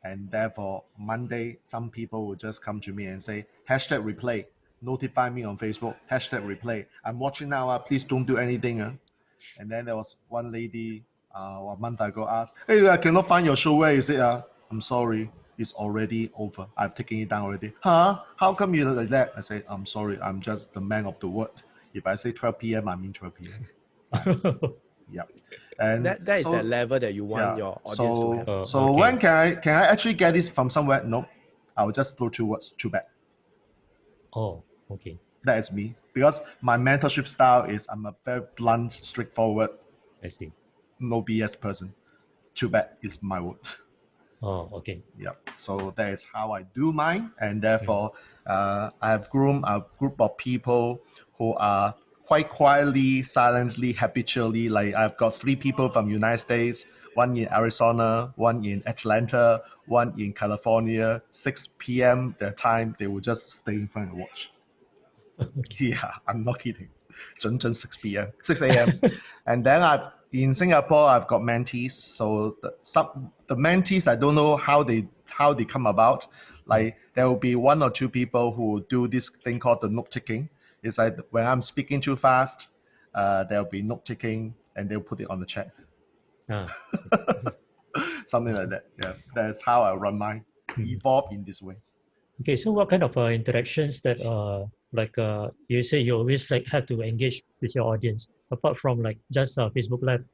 And therefore, Monday, some people will just come to me and say, hashtag replay, notify me on Facebook, hashtag replay. I'm watching now, please don't do anything. And then there was one lady a month ago asked, hey, I cannot find your show, where is it? I'm sorry, it's already over. I've taken it down already. Huh? How come you like that? I say, I'm sorry, I'm just the man of the word. If I say 12 p.m., I mean 12 p.m. Yep. And that is that level that you want your audience to have. So when can I actually get this from somewhere? No, I'll just throw 2 words, too bad. Oh, okay. That is me. Because my mentorship style is I'm a very blunt, straightforward, I see. no BS person. Too bad is my word. Oh, okay. Yep. So that is how I do mine. And therefore, I have groomed a group of people who are quite quietly, silently, habitually. Like I've got 3 people from United States, one in Arizona, one in Atlanta, one in California. 6 p.m. their time, they will just stay in front and watch. Yeah, I'm not kidding. 准 6 p.m., 6 a.m. And then in Singapore, I've got mentees. So the mentees, I don't know how they come about. Like there will be 1 or 2 people who do this thing called the note taking. It's like when I'm speaking too fast, there'll be note taking and they'll put it on the chat. Something like that. Yeah, that's how I run mine. Evolve in this way. Okay, so what kind of interactions that you say you always have to engage with your audience apart from just Facebook Live,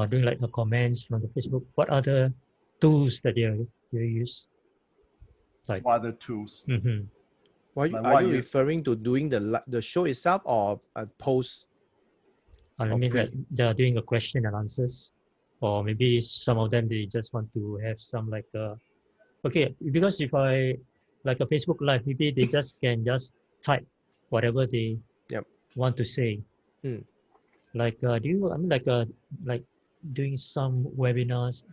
doing the comments from the Facebook? What other tools that you use? What other tools? Are you referring to doing the show itself or a post? I mean, they're doing a question and answers, or maybe some of them they just want to have some okay, because if I a Facebook Live, maybe they can type whatever they want to say. Do you doing some webinars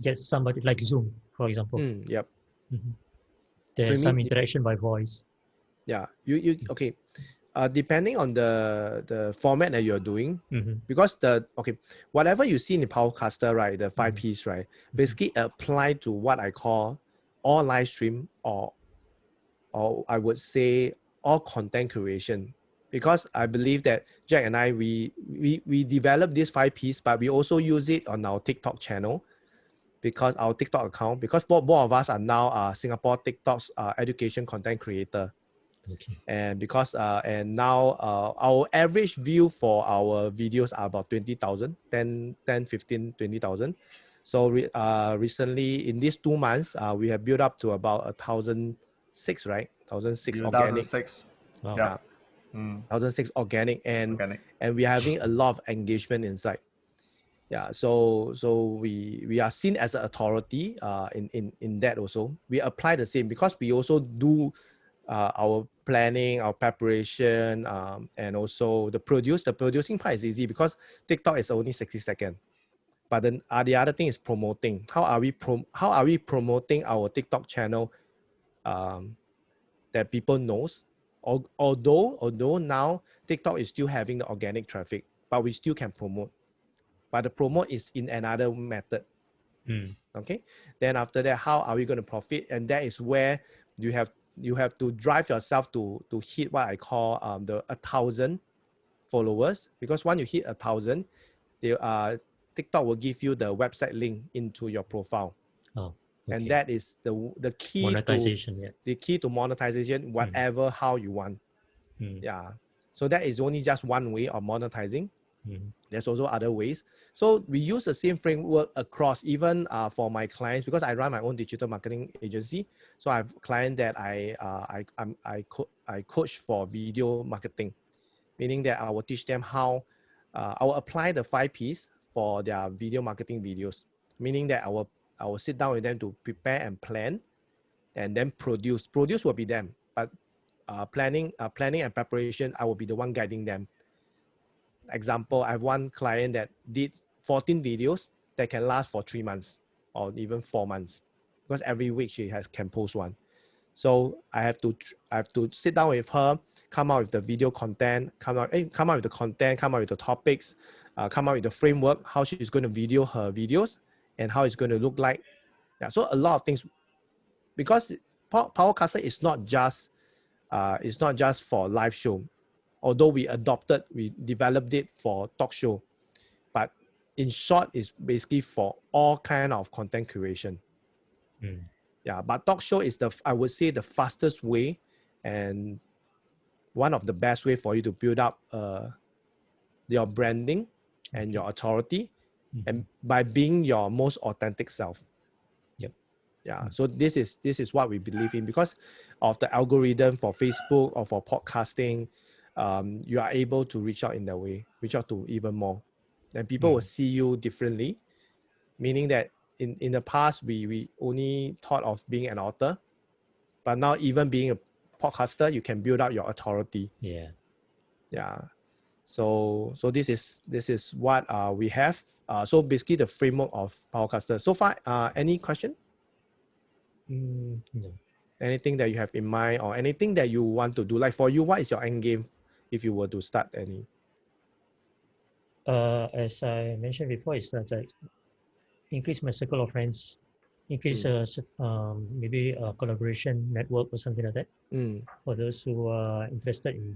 get somebody like Zoom, for example? Yep. There's some interaction by voice. Yeah, you okay. Depending on the format that you're doing, because whatever you see in the Powercaster, right, the 5Ps, right, basically apply to what I call all live stream or I would say all content creation. Because I believe that Jack and I, we developed this 5Ps, but we also use it on our TikTok channel, because our TikTok account, because both of us are now Singapore TikTok's education content creator. Okay. And because and now our average view for our videos are about 20,000, 10, 15, 20,000. So recently in these 2 months, we have built up to about 1,006, right? 1,006 organic. 1,006. Wow. Yeah. 1,006 organic, and we are having a lot of engagement inside. Yeah, so we are seen as an authority in that also. We apply the same because we also do our planning, our preparation, and also the producing part is easy because TikTok is only 60 seconds. But then the other thing is promoting. How are we promoting our TikTok channel that people knows? Although now TikTok is still having the organic traffic, but we still can promote. But the promote is in another method. Okay. Then after that, how are we going to profit? And that is where you have to drive yourself to hit what I call the 1,000 followers. Because once you hit 1,000, TikTok will give you the website link into your profile. Oh, okay. And that is the key monetization. The key to monetization, whatever how you want. Yeah. So that is only just one way of monetizing. There's also other ways. So we use the same framework across, even for my clients, because I run my own digital marketing agency. So I have a client that I coach for video marketing, meaning that I will teach them how I will apply the 5Ps for their video marketing videos, meaning that I will sit down with them to prepare and plan, and then produce. Produce will be them, but planning and preparation, I will be the one guiding them. Example, I have one client that did 14 videos that can last for 3 months or even 4 months, because every week she can post one. So I have to sit down with her, come out with the video content, come out with the content, come out with the topics, come out with the framework, how she's going to video her videos and how it's going to look like. Yeah, so a lot of things, because Powercaster is not just for live show. Although we developed it for talk show, but in short, it's basically for all kind of content creation. Yeah, but talk show is I would say the fastest way and one of the best way for you to build up your branding and your authority, and by being your most authentic self. Yeah, so this is what we believe in, because of the algorithm for Facebook or for podcasting. You are able to reach out in that way, reach out to even more, and people will see you differently, meaning that in the past we only thought of being an author, but now even being a podcaster, you can build up your authority. So this is what we have. So basically the framework of Powercaster. So far, any question? No. Anything that you have in mind, or anything that you want to do? Like for you, what is your end game if you were to start any? As I mentioned before, it's that increase my circle of friends, increase maybe a collaboration network or something like that. For those who are interested in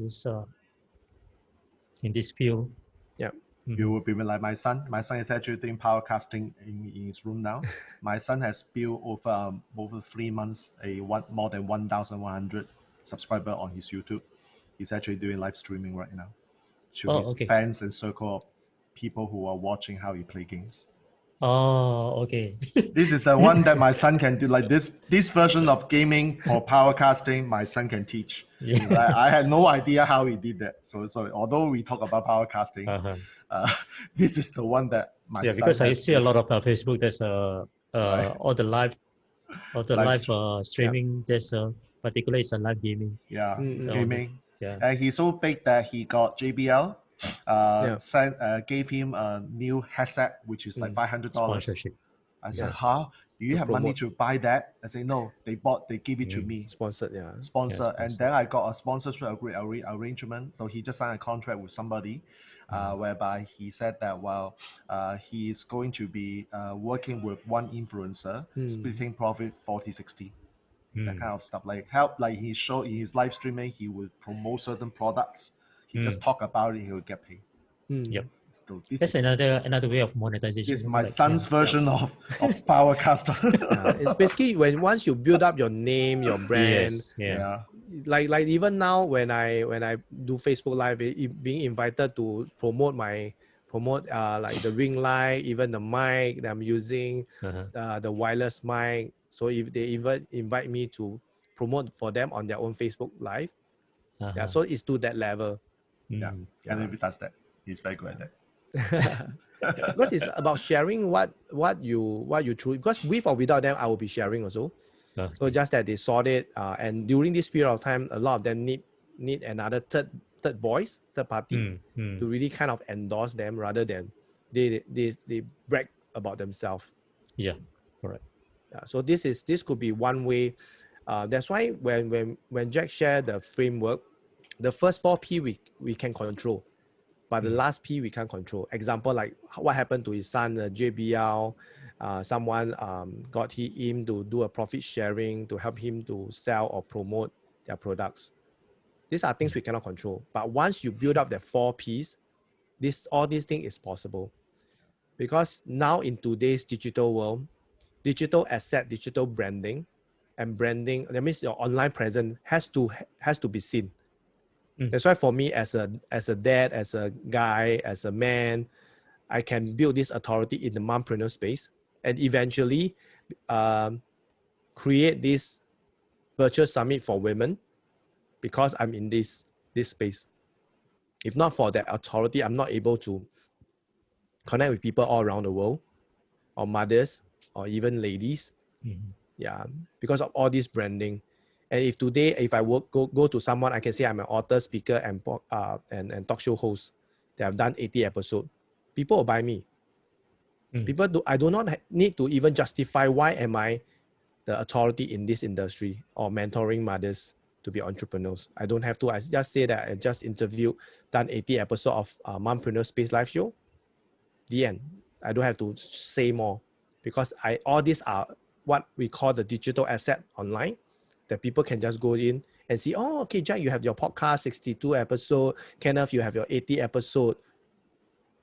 this field. Yeah. You would be like my son. My son is actually doing Powercasting in his room now. My son has built over 3 months more than 1,100 subscribers on his YouTube. He's actually doing live streaming right now to his fans and circle of people who are watching how he play games. Oh, okay. This is the one that my son can do. Like this version of gaming for Powercasting, my son can teach. Yeah. I had no idea how he did that. So although we talk about Powercasting, this is the one that my son because I has see a lot of Facebook. There's all the live streaming. There's particularly it's a live gaming. Yeah, gaming. Yeah. And he's so big that he got JBL. Gave him a new headset, which is like $500. Sponsorship. I said, "Huh? Do you have money to buy that? I say, no, they give it to me. Sponsored, yeah. Sponsor. And then I got a sponsorship arrangement. So he just signed a contract with somebody whereby he said that, well, he is going to be working with one influencer, splitting profit 40-60. That kind of stuff. Like he showed in his live streaming, he would promote certain products. He just talk about it, he will get paid. Yep. So this That's is another way of monetization. This is my son's version of Powercaster. It's basically once you build up your name, your brand. Yes. Yeah. Like even now when I do Facebook Live, being invited to promote like the ring light, even the mic that I'm using, the wireless mic. So if they invite me to promote for them on their own Facebook Live, so it's to that level. And if he does that, he's very good at that. Because it's about sharing what you truly, because with or without them, I will be sharing also. So just that they saw it, and during this period of time, a lot of them need another third voice, third party, to really kind of endorse them rather than they brag about themselves. Yeah, correct. So this could be one way. That's why when Jack shared the framework, the first 4 P we can control, but the last P we can't control. Example, like what happened to his son, JBL. Someone got him to do a profit sharing to help him to sell or promote their products. These are things we cannot control. But once you build up the 4 Ps, all these things is possible. Because now in today's digital world, digital asset, digital branding, and branding, that means your online presence has to be seen. That's why for me as a dad, as a guy, as a man, I can build this authority in the mompreneur space and eventually create this virtual summit for women because I'm in this space. If not for that authority, I'm not able to connect with people all around the world, or mothers, or even ladies. Because of all this branding. And if today, if I go to someone, I can say I'm an author, speaker, and talk show host that have done 80 episodes. People will buy me. I do not need to even justify why am I the authority in this industry or mentoring mothers to be entrepreneurs. I don't have to. I just say that I just done 80 episodes of Mompreneur Space Live Show. The end. I don't have to say more because all these are what we call the digital asset online that people can just go in and see, oh, okay, Jack, you have your podcast, 62 episode. Kenneth, you have your 80 episode.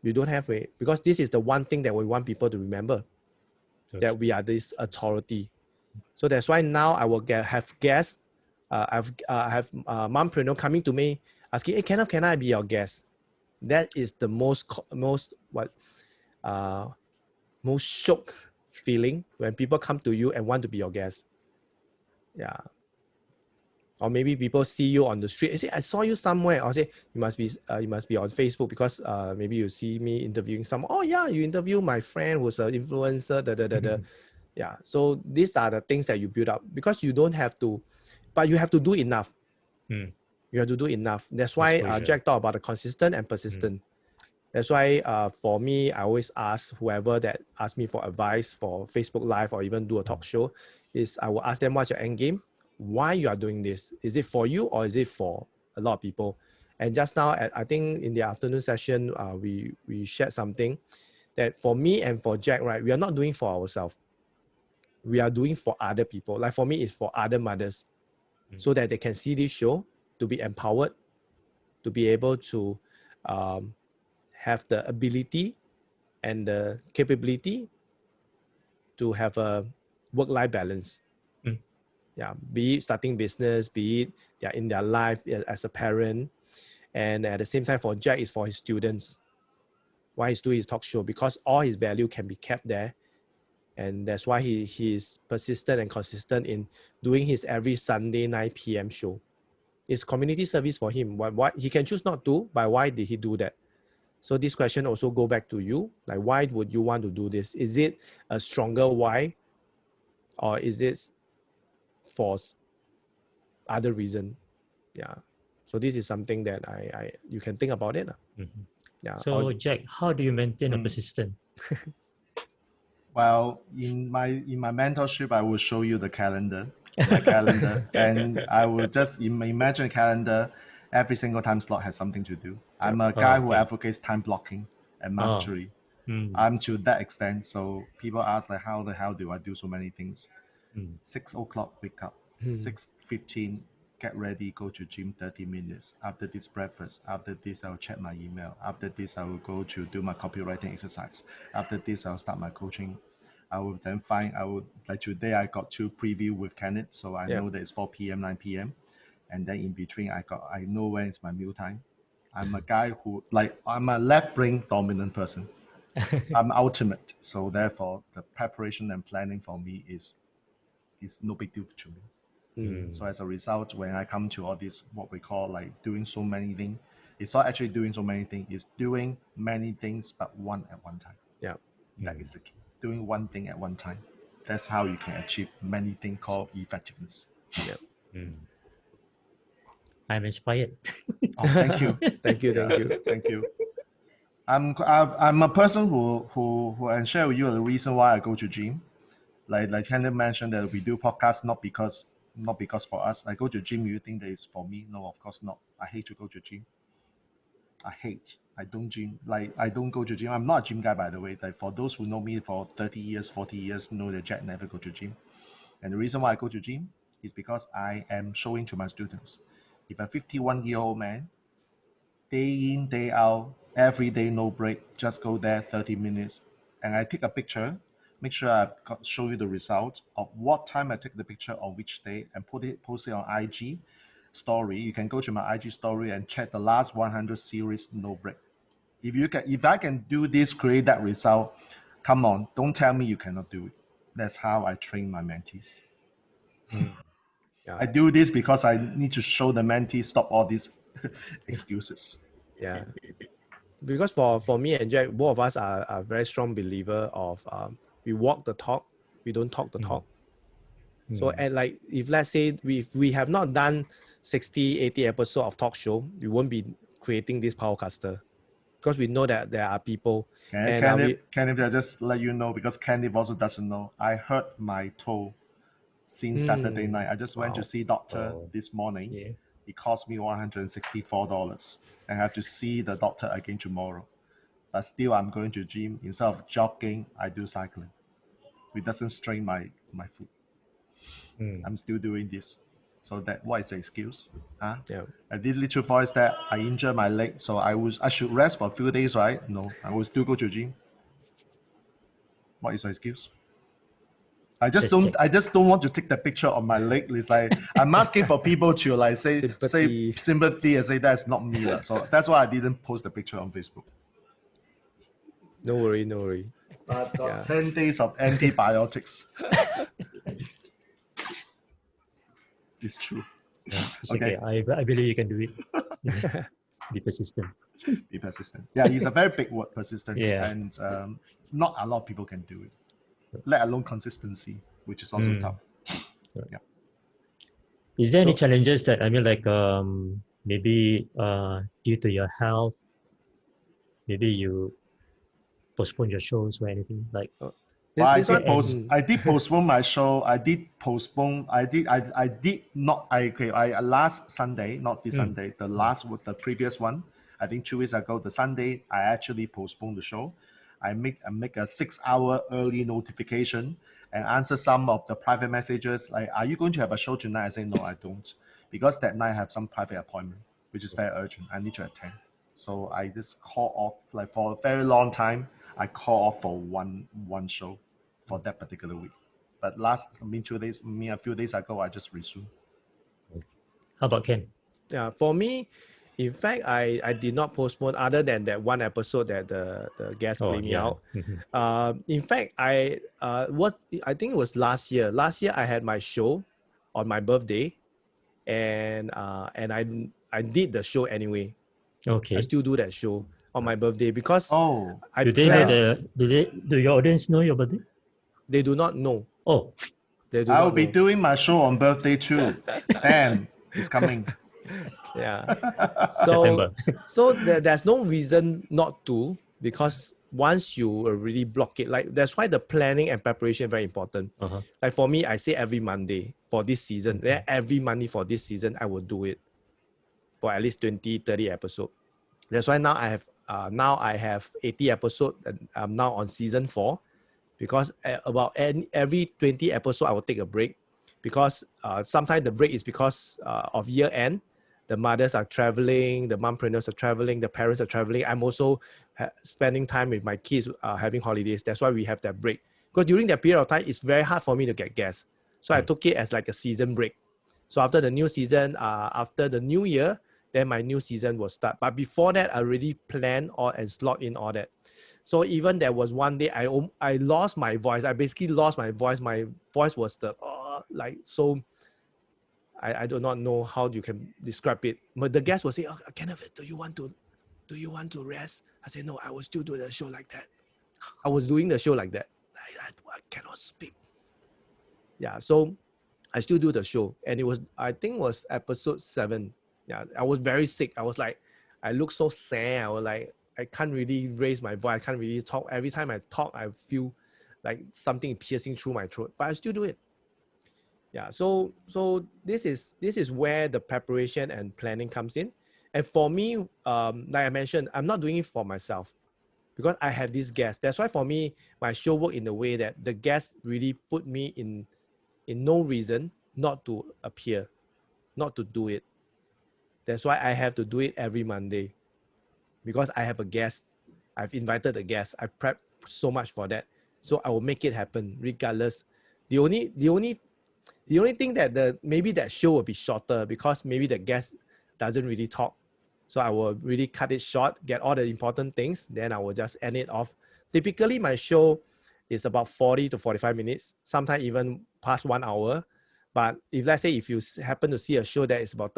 You don't have it because this is the one thing that we want people to remember, that we are this authority. So that's why now I will have guests. I have mompreneur coming to me asking, hey, Kenneth, can I be your guest? That is the most shock feeling when people come to you and want to be your guest. Yeah. Or maybe people see you on the street and say, I saw you somewhere. Or say, you must be on Facebook because maybe you see me interviewing someone. Oh yeah, you interview my friend who's an influencer. Yeah. So these are the things that you build up because you don't have to, but you have to do enough. You have to do enough. That's why Jack talked about the consistent and persistent. That's why for me, I always ask whoever that asks me for advice for Facebook Live or even do a talk show, is I will ask them what's your end game, why you are doing this. Is it for you or is it for a lot of people? And just now, I think in the afternoon session, we shared something that for me and for Jack, right, we are not doing for ourselves. We are doing for other people. Like for me, it's for other mothers so that they can see this show, to be empowered, to be able to have the ability and the capability to have a work-life balance. Yeah, be it starting business, be it they're in their life as a parent. And at the same time for Jack, is for his students. Why he's doing his talk show, because all his value can be kept there. And that's why he is persistent and consistent in doing his every Sunday 9 p.m. show. It's community service for him. Why he can choose not to, but why did he do that? So this question also go back to you. Like, why would you want to do this? Is it a stronger why? Or is it for other reason? Yeah. So this is something that you can think about it. Yeah. So Jack, how do you maintain a persistent? Well, in my mentorship, I will show you the calendar, my calendar, and I will just imagine a calendar. Every single time slot has something to do. I'm a guy who advocates time blocking and mastery. I'm to that extent. So people ask like, how the hell do I do so many things? 6 o'clock wake up, 6:15 get ready, go to gym 30 minutes. After this breakfast, after this I'll check my email. After this I will go to do my copywriting exercise. After this I'll start my coaching. I will then like today I got 2 preview with Kenneth, so I know that it's 4 p.m., 9 p.m. And then in between I know when it's my meal time. I'm a guy who I'm a left brain dominant person. I'm ultimate. So therefore the preparation and planning for me is no big deal to me. So as a result, when I come to all this, what we call like doing so many things, it's not actually doing so many things, it's doing many things, but one at one time. Yeah. That is the key. Doing one thing at one time. That's how you can achieve many things called effectiveness. Yeah. I'm inspired. Oh, thank you. Thank you. Thank you. I'm a person who and share with you the reason why I go to gym. Like Kenneth mentioned that we do podcasts not because for us. I go to gym, you think that it's for me? No, of course not. I hate to go to gym. I don't gym. I don't go to gym. I'm not a gym guy, by the way. Like for those who know me for 30 years, 40 years, know that Jack never go to gym. And the reason why I go to gym is because I am showing to my students. If a 51-year-old man, day in, day out, every day, no break, just go there 30 minutes, and I take a picture, make sure I've show you the result of what time I take the picture on which day, and post it on IG story. You can go to my IG story and check the last 100 series, no break. If I can do this, create that result, come on, don't tell me you cannot do it. That's how I train my mentees. Yeah. I do this because I need to show the mentee stop all these excuses. Yeah. Because for me and Jack, both of us are a very strong believer of we walk the talk, we don't talk the talk. So and like if let's say we have not done 60, 80 episodes of talk show, we won't be creating this Powercaster. Because we know that there are people. Kenneth, I just let you know, because Kenneth also doesn't know. I hurt my toe since Saturday night. I just went to see doctor this morning. Yeah. It cost me $164. I have to see the doctor again tomorrow. But still, I'm going to gym. Instead of jogging, I do cycling. It doesn't strain my foot. I'm still doing this. So that what is the excuse? Yeah. I did little voice that I injured my leg, so I should rest for a few days, right? No, I will still go to gym. What is the excuse? I just don't want to take the picture of my leg. It's like I'm asking for people to like say sympathy and say that's not me. So that's why I didn't post the picture on Facebook. No worry. I've got 10 days of antibiotics. It's true. Yeah, it's okay. I believe you can do it. Be persistent. Be persistent. Yeah, it's a very big word, persistent. Yeah. And not a lot of people can do it, let alone consistency, which is also tough. Yeah. Is there any challenges that, maybe due to your health, maybe you postpone your shows or anything like? I did postpone my show. I did not. Last Sunday, not this Sunday, the previous one. I think 2 weeks ago, the Sunday, I actually postponed the show. I make a 6-hour early notification and answer some of the private messages. Like, are you going to have a show tonight? I say, no, I don't. Because that night I have some private appointment, which is very urgent. I need to attend. So I just call off, like for a very long time, I call off for one show for that particular week. But a few days ago, I just resumed. How about Ken? Yeah, for me, in fact, I did not postpone other than that one episode that the guest played me out. In fact, I think it was last year. Last year I had my show on my birthday, and I did the show anyway. Okay. I still do that show on my birthday because do your audience know your birthday? They do not know. Oh. I'll be doing my show on birthday too. Damn, it's coming. Yeah. So there's no reason not to, because once you already block it, like that's why the planning and preparation very important. Like for me, I say every Monday for this season, then every Monday for this season, I will do it for at least 20, 30 episodes. That's why now I have 80 episodes and I'm now on season 4, because about every 20 episodes, I will take a break, because sometimes the break is because of year end. The mothers are traveling, the mompreneurs are traveling, the parents are traveling. I'm also spending time with my kids, having holidays. That's why we have that break. Because during that period of time, it's very hard for me to get guests. So I took it as like a season break. So after the new season, after the new year, then my new season will start. But before that, I already planned all and slot in all that. So even there was one day I lost my voice. I basically lost my voice. My voice was so. I do not know how you can describe it. But the guest will say, "Oh, Kenneth, do you want to rest?" I say, "No, I will still do the show like that." I was doing the show like that. I cannot speak. Yeah, so I still do the show, and I think it was episode 7. Yeah, I was very sick. I was like, I look so sad. I was like, I can't really raise my voice. I can't really talk. Every time I talk, I feel like something piercing through my throat. But I still do it. Yeah. So this is where the preparation and planning comes in. And for me, like I mentioned, I'm not doing it for myself, because I have this guest. That's why for me, my show work in the way that the guest really put me in no reason not to appear, not to do it. That's why I have to do it every Monday, because I have a guest. I've invited a guest. I prep so much for that. So I will make it happen regardless. The only thing that maybe that show will be shorter, because maybe the guest doesn't really talk. So I will really cut it short, get all the important things, then I will just end it off. Typically, my show is about 40 to 45 minutes, sometimes even past 1 hour. But if let's say if you happen to see a show that is about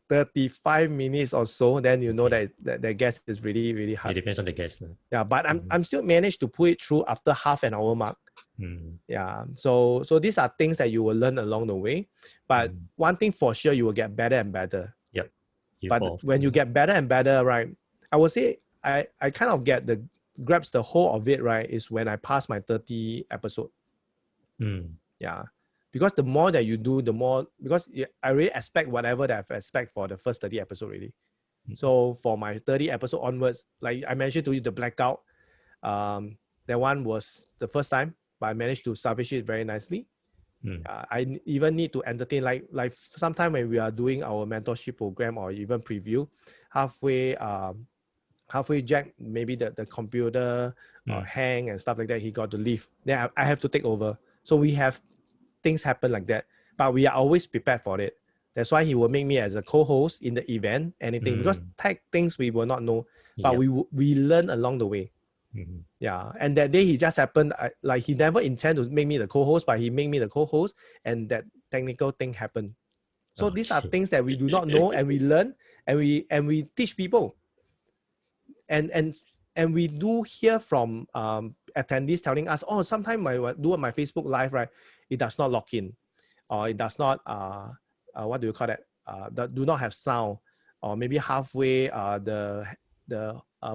35 minutes or so, then you know that the guest is really, really hard. It depends on the guest. Yeah, but I'm still managed to put it through after half an hour mark. Yeah, so these are things that you will learn along the way. But one thing for sure, you will get better and better. Yep. But when you get better and better, right, I would say I kind of grabs the whole of it, right, is when I pass my 30 episode. Yeah. Because the more that you do, the more, because I really expect whatever that I expect for the first 30 episode really. So for my 30 episode onwards, like I mentioned to you, the blackout, that one was the first time, but I managed to salvage it very nicely. I even need to entertain, like sometime when we are doing our mentorship program or even preview, halfway Jack, maybe the computer hang and stuff like that, he got to leave. Then I have to take over. So we have things happen like that, but we are always prepared for it. That's why he will make me as a co-host in the event, anything, because tech things we will not know, but we learn along the way. Yeah, and that day he just happened, like he never intended to make me the co-host, but he made me the co-host, and that technical thing happened. So these are things that we do not know, and we learn, and we teach people, and we do hear from attendees telling us, oh, sometimes I do my Facebook live, right, it does not lock in, or it does not what do you call that, that do not have sound, or maybe halfway the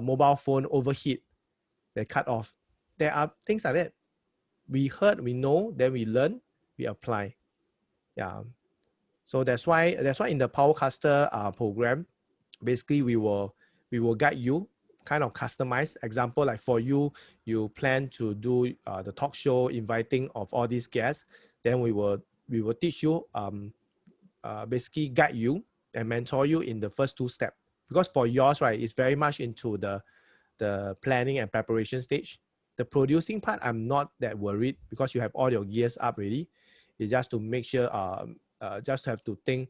mobile phone overheat, they cut off. There are things like that. We heard, we know, then we learn, we apply. Yeah. So that's why in the Powercaster program, basically we will guide you, kind of customize. Example, like for you plan to do the talk show, inviting of all these guests, then we will teach you, basically guide you and mentor you in the first 2 steps. Because for yours, right, it's very much into the planning and preparation stage. The producing part, I'm not that worried, because you have all your gears up ready. It's just to make sure, just have to think,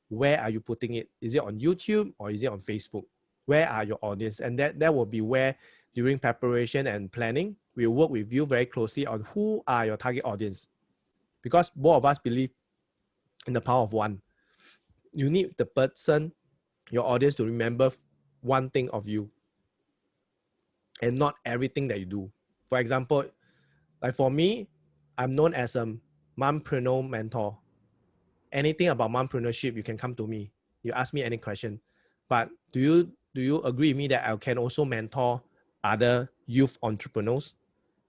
where are you putting it? Is it on YouTube or is it on Facebook? Where are your audience? And that will be where, during preparation and planning, we'll work with you very closely on who are your target audience. Because both of us believe in the power of one. You need the person, your audience, to remember one thing of you, and not everything that you do. For example, like for me, I'm known as a mompreneur mentor. Anything about mompreneurship, you can come to me. You ask me any question. But do you agree with me that I can also mentor other youth entrepreneurs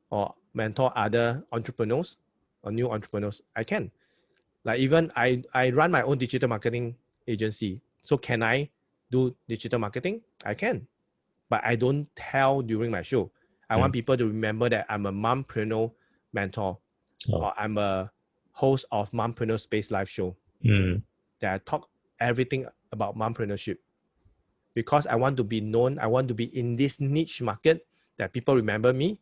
or mentor other entrepreneurs or new entrepreneurs, I can. Like even I run my own digital marketing agency. So can I do digital marketing? I can. But I don't tell during my show. I want people to remember that I'm a mompreneur mentor, or I'm a host of Mompreneur Space Live Show that I talk everything about mompreneurship, because I want to be known. I want to be in this niche market that people remember me.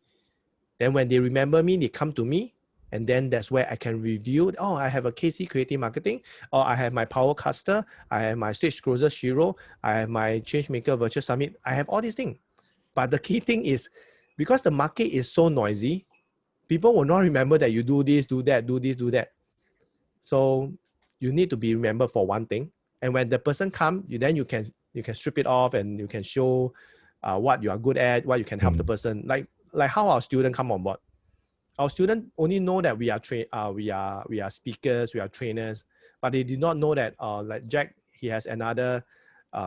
Then when they remember me, they come to me, and then that's where I can review. Oh, I have a KC Creative Marketing, or I have my Powercaster, I have my Stage Closer Shiro, I have my Changemaker Virtual Summit. I have all these things. But the key thing is, because the market is so noisy, people will not remember that you do this, do that, do this, do that. So you need to be remembered for one thing. And when the person comes, then you can strip it off and you can show what you are good at, what you can help the person. Like how our students come on board. Our students only know that we are speakers, we are trainers, but they did not know that like Jack, he has another,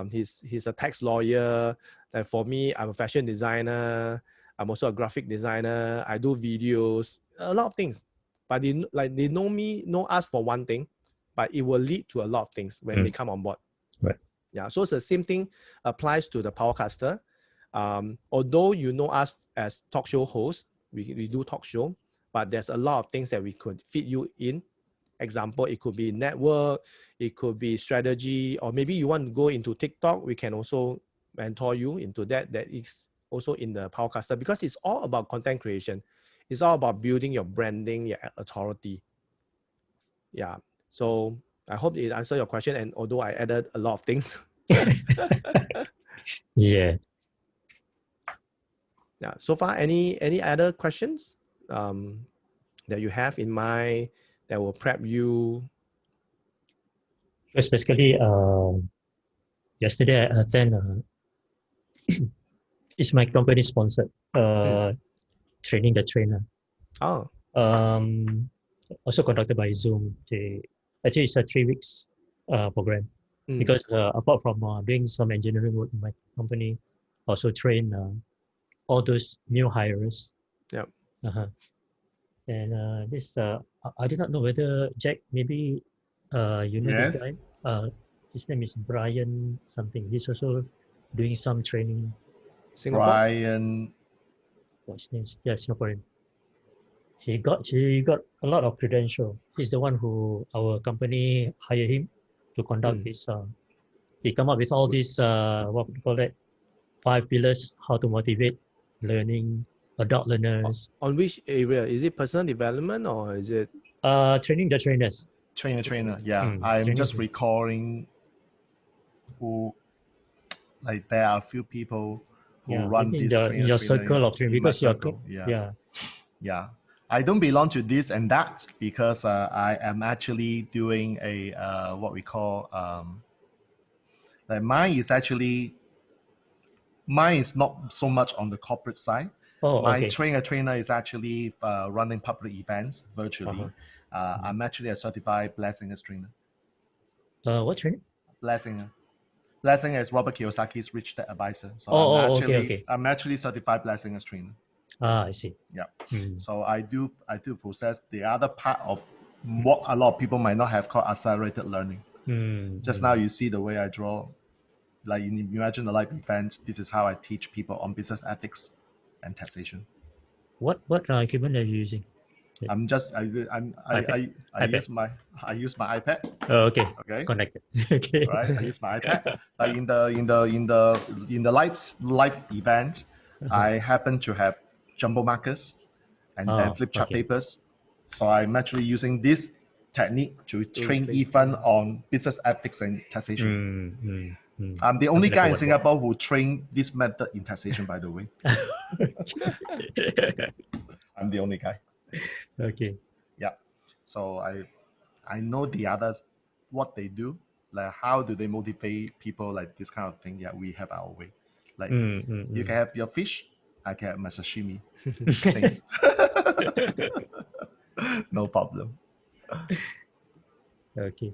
he's a tax lawyer. Like for me, I'm a fashion designer. I'm also a graphic designer. I do videos, a lot of things. But they know us for one thing, but it will lead to a lot of things when they come on board. Right. Yeah. So it's the same thing applies to the Powercaster. Although you know us as talk show hosts, we do talk show, but there's a lot of things that we could fit you in. Example, it could be network, it could be strategy, or maybe you want to go into TikTok. We can also mentor you into that. That is also in the Powercaster, because it's all about content creation. It's all about building your branding, your authority. Yeah. So I hope it answered your question. And although I added a lot of things. Yeah. Yeah. So far, any other questions that you have in mind that will prep you? Because basically, yesterday I attend. It's my company sponsored training the trainer. Oh. Also conducted by Zoom. Actually, it's a 3 weeks program. Because apart from doing some engineering work in my company, also train all those new hires. Yep. And this, I did not know whether Jack, maybe you know this guy. His name is Brian something. He's also doing some training. Singapore? Brian. What's his name? Yeah, Singaporean. He got a lot of credential. He's the one who our company hired him to conduct this. He come up with all these what we call that 5 pillars how to motivate learning adult learners. On which area? Is it personal development or is it training the trainers? Trainer. Yeah, I'm just recalling who, like there are a few people who run this in your circle of training, because you're yeah. I don't belong to this and that, because I am actually doing a what we call like mine is not so much on the corporate side. My trainer is actually running public events virtually. I'm actually a certified Blair Singer trainer. What training? Blair Singer. Blair Singer is Robert Kiyosaki's Rich Dad Advisor. So I'm actually certified Blair Singer's trainer. I see. Yeah. So I do possess the other part of what a lot of people might not have called accelerated learning. Just now you see the way I draw. Like you imagine a live event. This is how I teach people on business ethics and taxation. What equipment are you using? I use my iPad. Oh, okay. Connected. Okay. Right. I use my iPad. Like in the live event, I happen to have jumbo markers and flip chart papers. So I'm actually using this technique to train Ethan on business ethics and taxation. I'm the only guy in Singapore who trained this method in taxation, by the way. I'm the only guy. Okay. Yeah. So I know the others, what they do, like how do they motivate people, like this kind of thing. Yeah, we have our way. Like you can have your fish, I can have my sashimi. Same. No problem. Okay.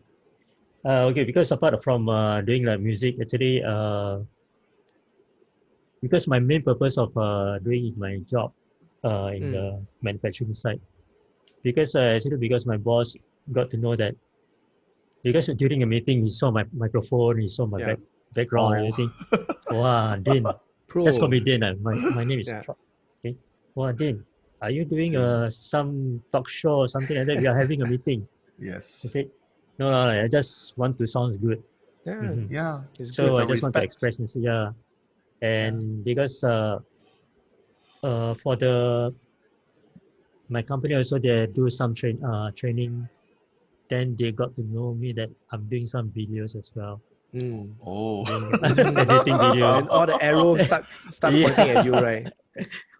Okay, because apart from doing like music, actually because my main purpose of doing my job in the manufacturing side, because because my boss got to know that, because during a meeting he saw my microphone, he saw my background and everything. Wow, Dean, just call me Dean. My name is Chua. Okay. Wow, Dean, are you doing some talk show or something like that? We are having a meeting. Yes. I said, no, I just want to sound good. Yeah. Yeah. So I just want to express myself. And because for my company also, they do some training. Then they got to know me that I'm doing some videos as well. Oh. Editing video. And all the arrows start pointing at you, right?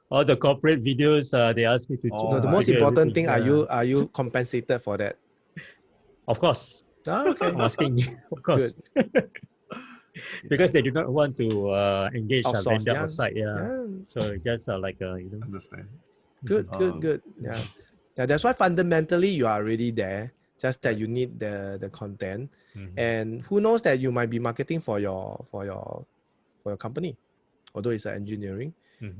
All the corporate videos, they ask me to. Oh, the my most do important everything. thing, are you compensated for that? Of course. Okay. I'm asking, of course. Because they do not want to engage a vendor outside. So just like Understand. Good. Yeah. That's why fundamentally you are already there. Just that you need the content, and who knows that you might be marketing for your company, although it's engineering.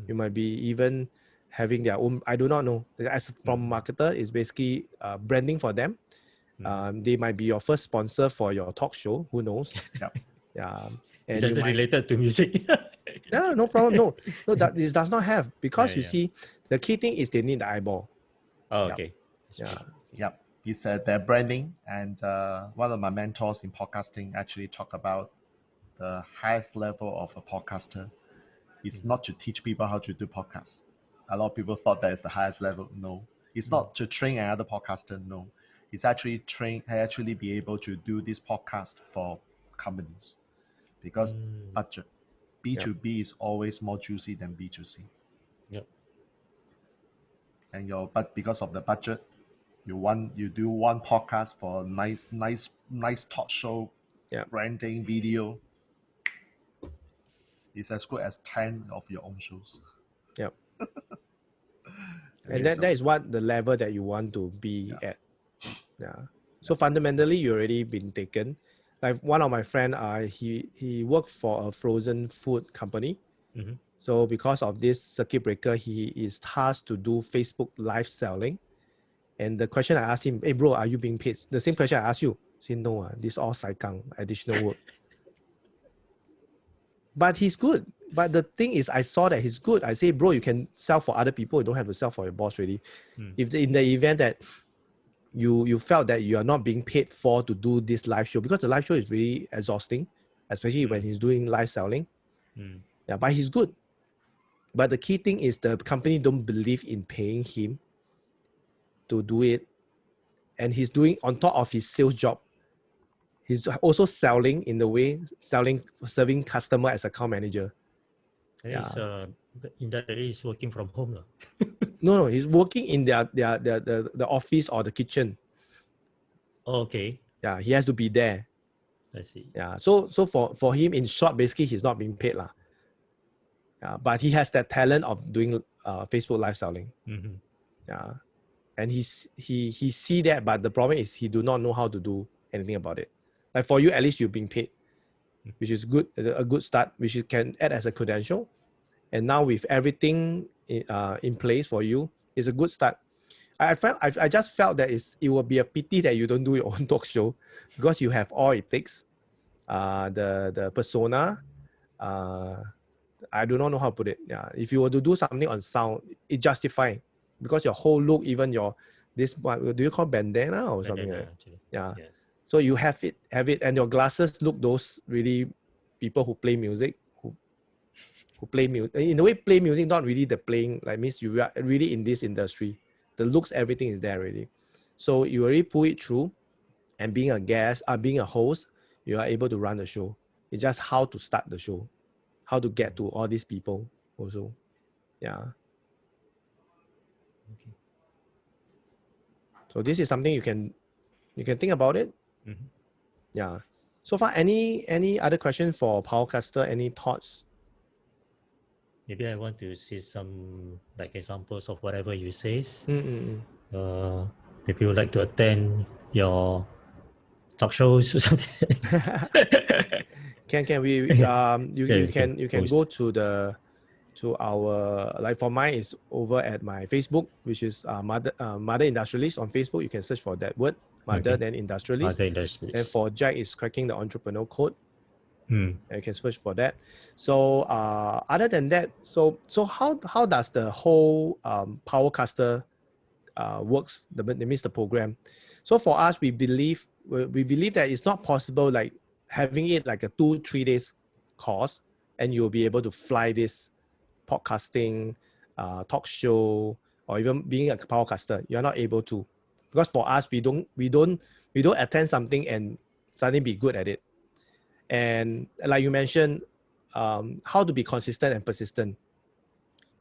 You might be even having their own. I do not know. As from marketer, it's basically branding for them. They might be your first sponsor for your talk show. Who knows? Yeah. And it doesn't related to music. Yeah, no problem. No, this does not have, because you see, the key thing is they need the eyeball. Oh, okay. Yep. He said their branding, and one of my mentors in podcasting actually talked about the highest level of a podcaster is not to teach people how to do podcasts. A lot of people thought that is the highest level. No, it's not to train another podcaster. No, it's actually actually be able to do this podcast for companies, because budget B2B is always more juicy than B2C. Yep. And but because of the budget, you do one podcast for nice talk show, branding video. It's as good as 10 of your own shows. Yep. And that is what the level that you want to be at. Yeah. So fundamentally, you already been taken. Like one of my friend, he worked for a frozen food company. So because of this circuit breaker, he is tasked to do Facebook live selling. And the question I asked him, hey bro, are you being paid? The same question I asked you. He said, no, this is all saikang, additional work. But he's good. But the thing is, I saw that he's good. I say, bro, you can sell for other people. You don't have to sell for your boss really. If in the event that you felt that you are not being paid for to do this live show, because the live show is really exhausting, especially when he's doing live selling. Yeah, but he's good. But the key thing is the company don't believe in paying him to do it. And he's doing on top of his sales job. He's also selling in the way, serving customer as account manager. He's, in that area, he's working from home. No, he's working in the office or the kitchen. Oh, okay. Yeah, he has to be there. I see. Yeah, so for him, in short, basically, he's not being paid. Yeah, but he has that talent of doing Facebook live selling. Yeah, and he see that, but the problem is he do not know how to do anything about it. Like for you, at least you're being paid, which is good, a good start, which you can add as a credential. And now with everything in place for you, it's a good start. I just felt that it will be a pity that you don't do your own talk show, because you have all it takes. The persona, I do not know how to put it. Yeah, if you were to do something on sound, it justify, because your whole look, even your what do you call bandana or something? Like that? Yeah. So you have it, and your glasses look those really people who play music, who play music. In a way, play music, not really the playing, like means you are really in this industry. The looks, everything is there already. So you already pull it through, and being a guest, being a host, you are able to run the show. It's just how to start the show, how to get to all these people also. Yeah. Okay. So this is something you can think about it. Yeah. So far, any other question for Powercaster? Any thoughts? Maybe I want to see some like examples of whatever you say. If you would like to attend your talk shows or something. Can we you can go to our, like for mine is over at my Facebook, which is Mother Industrialist on Facebook. You can search for that word, Mother then Industrialist. Other industries. And for Jack is Cracking the Entrepreneur Code. Hmm. And you can search for that. So other than that, so how does the whole Powercaster works? That means the program. So for us, we believe that it's not possible like having it like a 2-3 days course, and you'll be able to fly this podcasting, talk show, or even being a Powercaster. You're not able to, because for us, we don't attend something and suddenly be good at it. And like you mentioned, how to be consistent and persistent.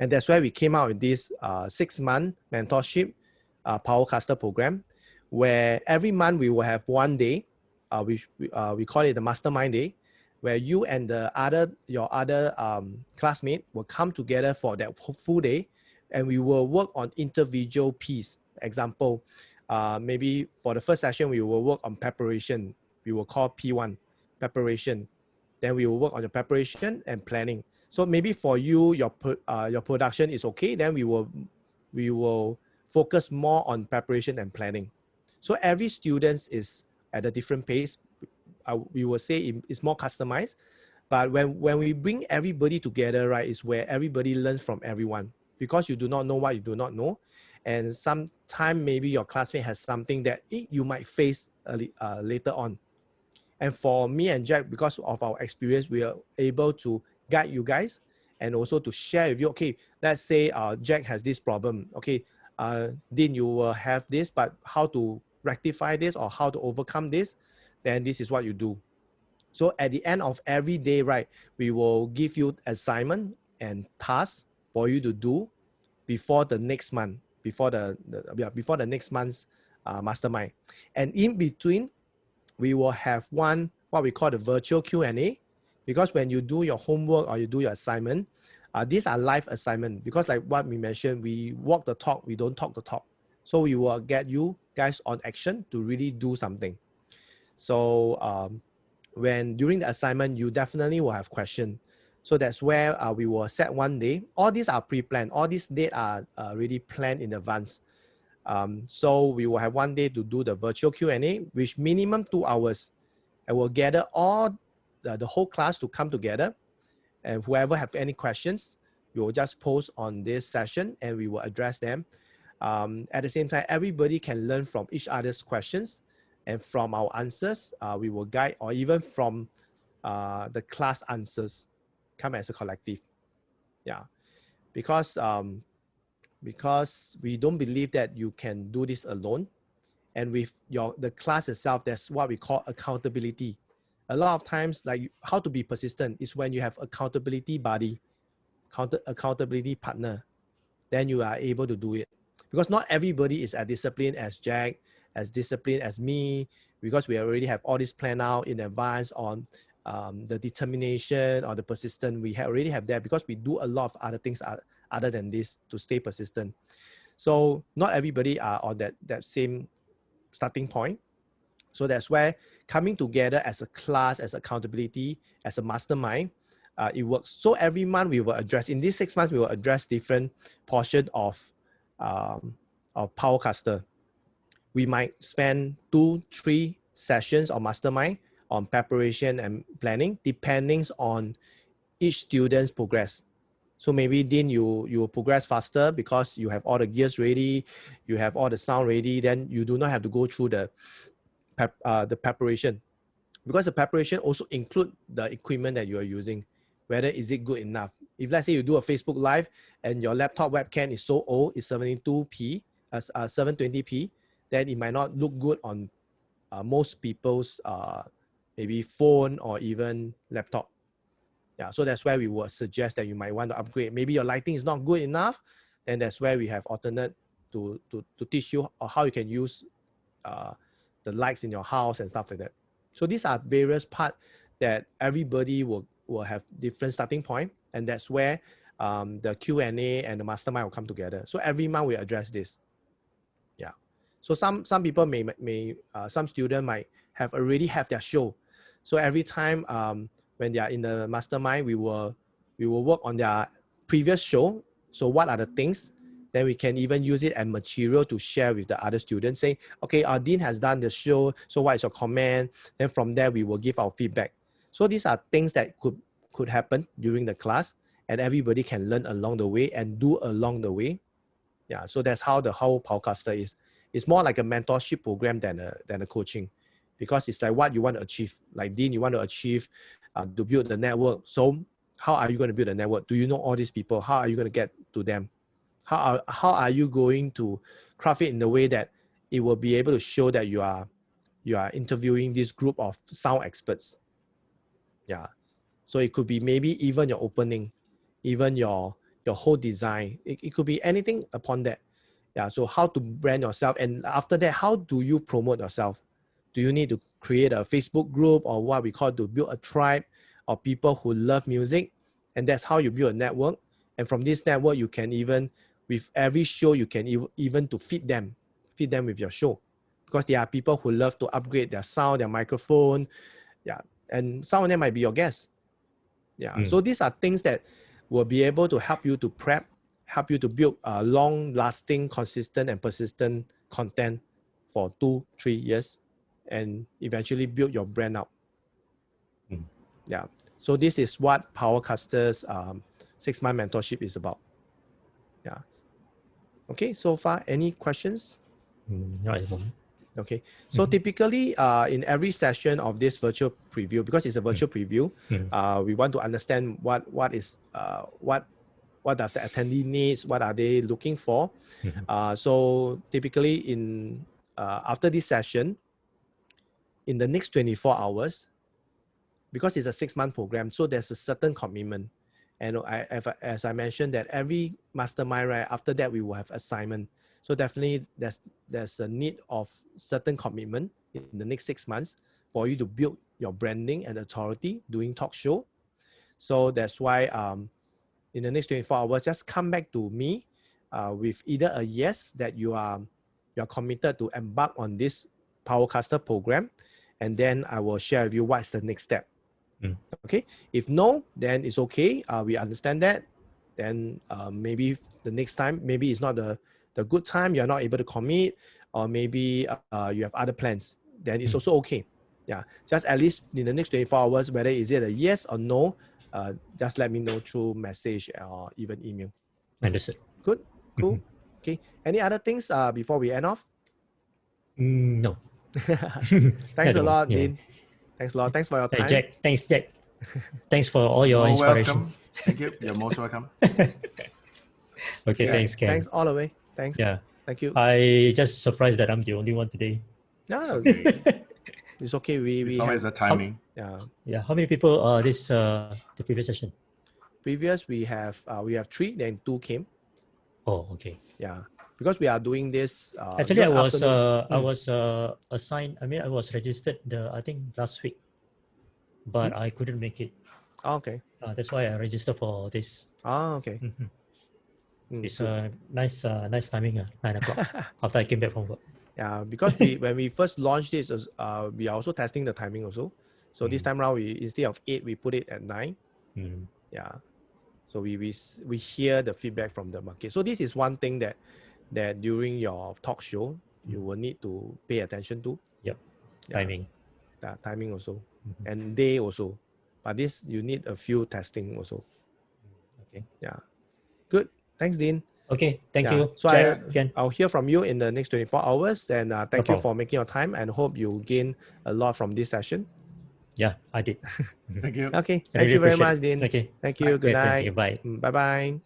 And that's why we came out with this 6-month mentorship Powercaster program, where every month we will have one day, we call it the Mastermind Day, where you and your other classmate will come together for that full day, and we will work on individual piece. Example, maybe for the first session, we will work on preparation. We will call P1, preparation. Then we will work on the preparation and planning. So maybe for you, your production is okay. Then we will focus more on preparation and planning. So every student is at a different pace. We will say it's more customized. But when we bring everybody together, right, is where everybody learns from everyone, because you do not know what you do not know. And sometime maybe your classmate has something that you might face later on. And for me and Jack, because of our experience, we are able to guide you guys and also to share with you, okay, let's say Jack has this problem. Okay, Dean, you will have this, but how to rectify this or how to overcome this, then this is what you do. So at the end of every day, right, we will give you assignment and tasks for you to do before the next month, before the next month's mastermind. And in between, we will have one, what we call the virtual Q&A, because when you do your homework or you do your assignment, these are live assignment, because like what we mentioned, we walk the talk, we don't talk the talk. So we will get you guys on action to really do something. So when during the assignment, you definitely will have questions. So that's where we will set one day. All these are pre-planned. All these dates are already planned in advance. So we will have one day to do the virtual Q&A, which minimum 2 hours. I will gather all the whole class to come together, and whoever have any questions, we will just post on this session and we will address them. At the same time, everybody can learn from each other's questions, and from our answers, we will guide, or even from the class answers, come as a collective. Yeah, because we don't believe that you can do this alone. And with the class itself, that's what we call accountability. A lot of times, like how to be persistent is when you have accountability buddy, accountability partner, then you are able to do it. Because not everybody is as disciplined as Jack, as disciplined as me, because we already have all this planned out in advance on the determination or the persistence. We already have that, because we do a lot of other things other than this to stay persistent. So not everybody are on that same starting point. So that's where coming together as a class, as accountability, as a mastermind, it works. So every month we will address, in these 6 months, we will address different portion of Powercaster. We might spend 2-3 sessions of mastermind on preparation and planning, depending on each student's progress. So maybe Dean, you will progress faster because you have all the gears ready, you have all the sound ready, then you do not have to go through the preparation, because the preparation also include the equipment that you are using, whether is it good enough. If let's say you do a Facebook Live and your laptop webcam is so old, it's 720p, then it might not look good on most people's maybe phone or even laptop. Yeah, so that's why we would suggest that you might want to upgrade. Maybe your lighting is not good enough, then that's where we have alternate to teach you how you can use the lights in your house and stuff like that. So these are various parts that everybody will have different starting point, and that's where the Q&A and the mastermind will come together. So every month we address this. Yeah. So some people may some student might have already have their show. So every time when they are in the mastermind, we will work on their previous show. So what are the things? Then we can even use it as material to share with the other students. Say, okay, our Dean has done the show. So what is your comment? Then from there, we will give our feedback. So these are things that could happen during the class, and everybody can learn along the way and do along the way. Yeah, so that's how the whole Powercaster is. It's more like a mentorship program than a coaching, because it's like what you want to achieve. Like Dean, you want to achieve to build the network. So how are you going to build a network? Do you know all these people? How are you going to get to them? How are you going to craft it in the way that it will be able to show that you are interviewing this group of sound experts? Yeah. So it could be maybe even your opening, even your whole design. It could be anything upon that. Yeah. So how to brand yourself, and after that, how do you promote yourself? Do you need to create a Facebook group, or what we call to build a tribe of people who love music? And that's how you build a network. And from this network, you can even, with every show, you can even to feed them with your show, because there are people who love to upgrade their sound, their microphone. Yeah. And some of them might be your guests. Yeah. So these are things that will be able to help you to prep, help you to build a long-lasting, consistent, and persistent content for 2-3 years, and eventually build your brand up. Yeah. So this is what Powercaster's 6-month mentorship is about. Yeah. Okay. So far, any questions? No, at the moment. Okay. So typically, in every session of this virtual preview, because it's a virtual preview, we want to understand what does the attendee needs, what are they looking for. So typically, in after this session, in the next 24 hours, because it's a 6-month program, so there's a certain commitment. And as I mentioned, that every mastermind, right, after that we will have assignment. So definitely there's a need of certain commitment in the next 6 months for you to build your branding and authority doing talk show. So that's why in the next 24 hours, just come back to me with either a yes that you're committed to embark on this Powercaster program, and then I will share with you what's the next step. Okay. If no, then it's okay. We understand that. Then maybe the next time, maybe it's not the good time. You're not able to commit, or maybe you have other plans. Then it's also okay. Yeah. Just at least in the next 24 hours, whether is it a yes or no, just let me know through message or even email. Understood. Good. Cool. Okay. Any other things before we end off? No. Thanks a lot, Dean. Thanks a lot. Thanks for your time. Jack. Thanks, Jack. Thanks for all your inspiration. Welcome. Thank you. You're most welcome. Okay, thanks, Ken. Thanks all the way. Thanks. Yeah. Thank you. I just surprised that I'm the only one today. No, it's okay. It's always a timing. Yeah. How many people the previous session? Previous we have 3, then 2 came. Oh, okay. Yeah. Because we are doing this. Actually, I was assigned. I mean, I was registered I think last week, but I couldn't make it. Oh, okay. That's why I registered for this. Oh, okay. It's a nice timing. 9 o'clock after I came back from work. Yeah, because when we first launched this, we are also testing the timing also. So this time around, instead of 8, we put it at 9. Yeah. So we hear the feedback from the market. So this is one thing that during your talk show, you will need to pay attention to. Yep. Timing. Yeah, timing also. And day also. But this, you need a few testing also. Okay. Yeah. Good. Thanks, Dean. Okay. Thank you. So again. I'll hear from you in the next 24 hours. And thank you for making your time, and hope you gain a lot from this session. Yeah, I did. Thank you. Okay. I Thank really you very appreciate much, Dean. Okay. Thank you. Good night. Thank you. Bye. Bye-bye.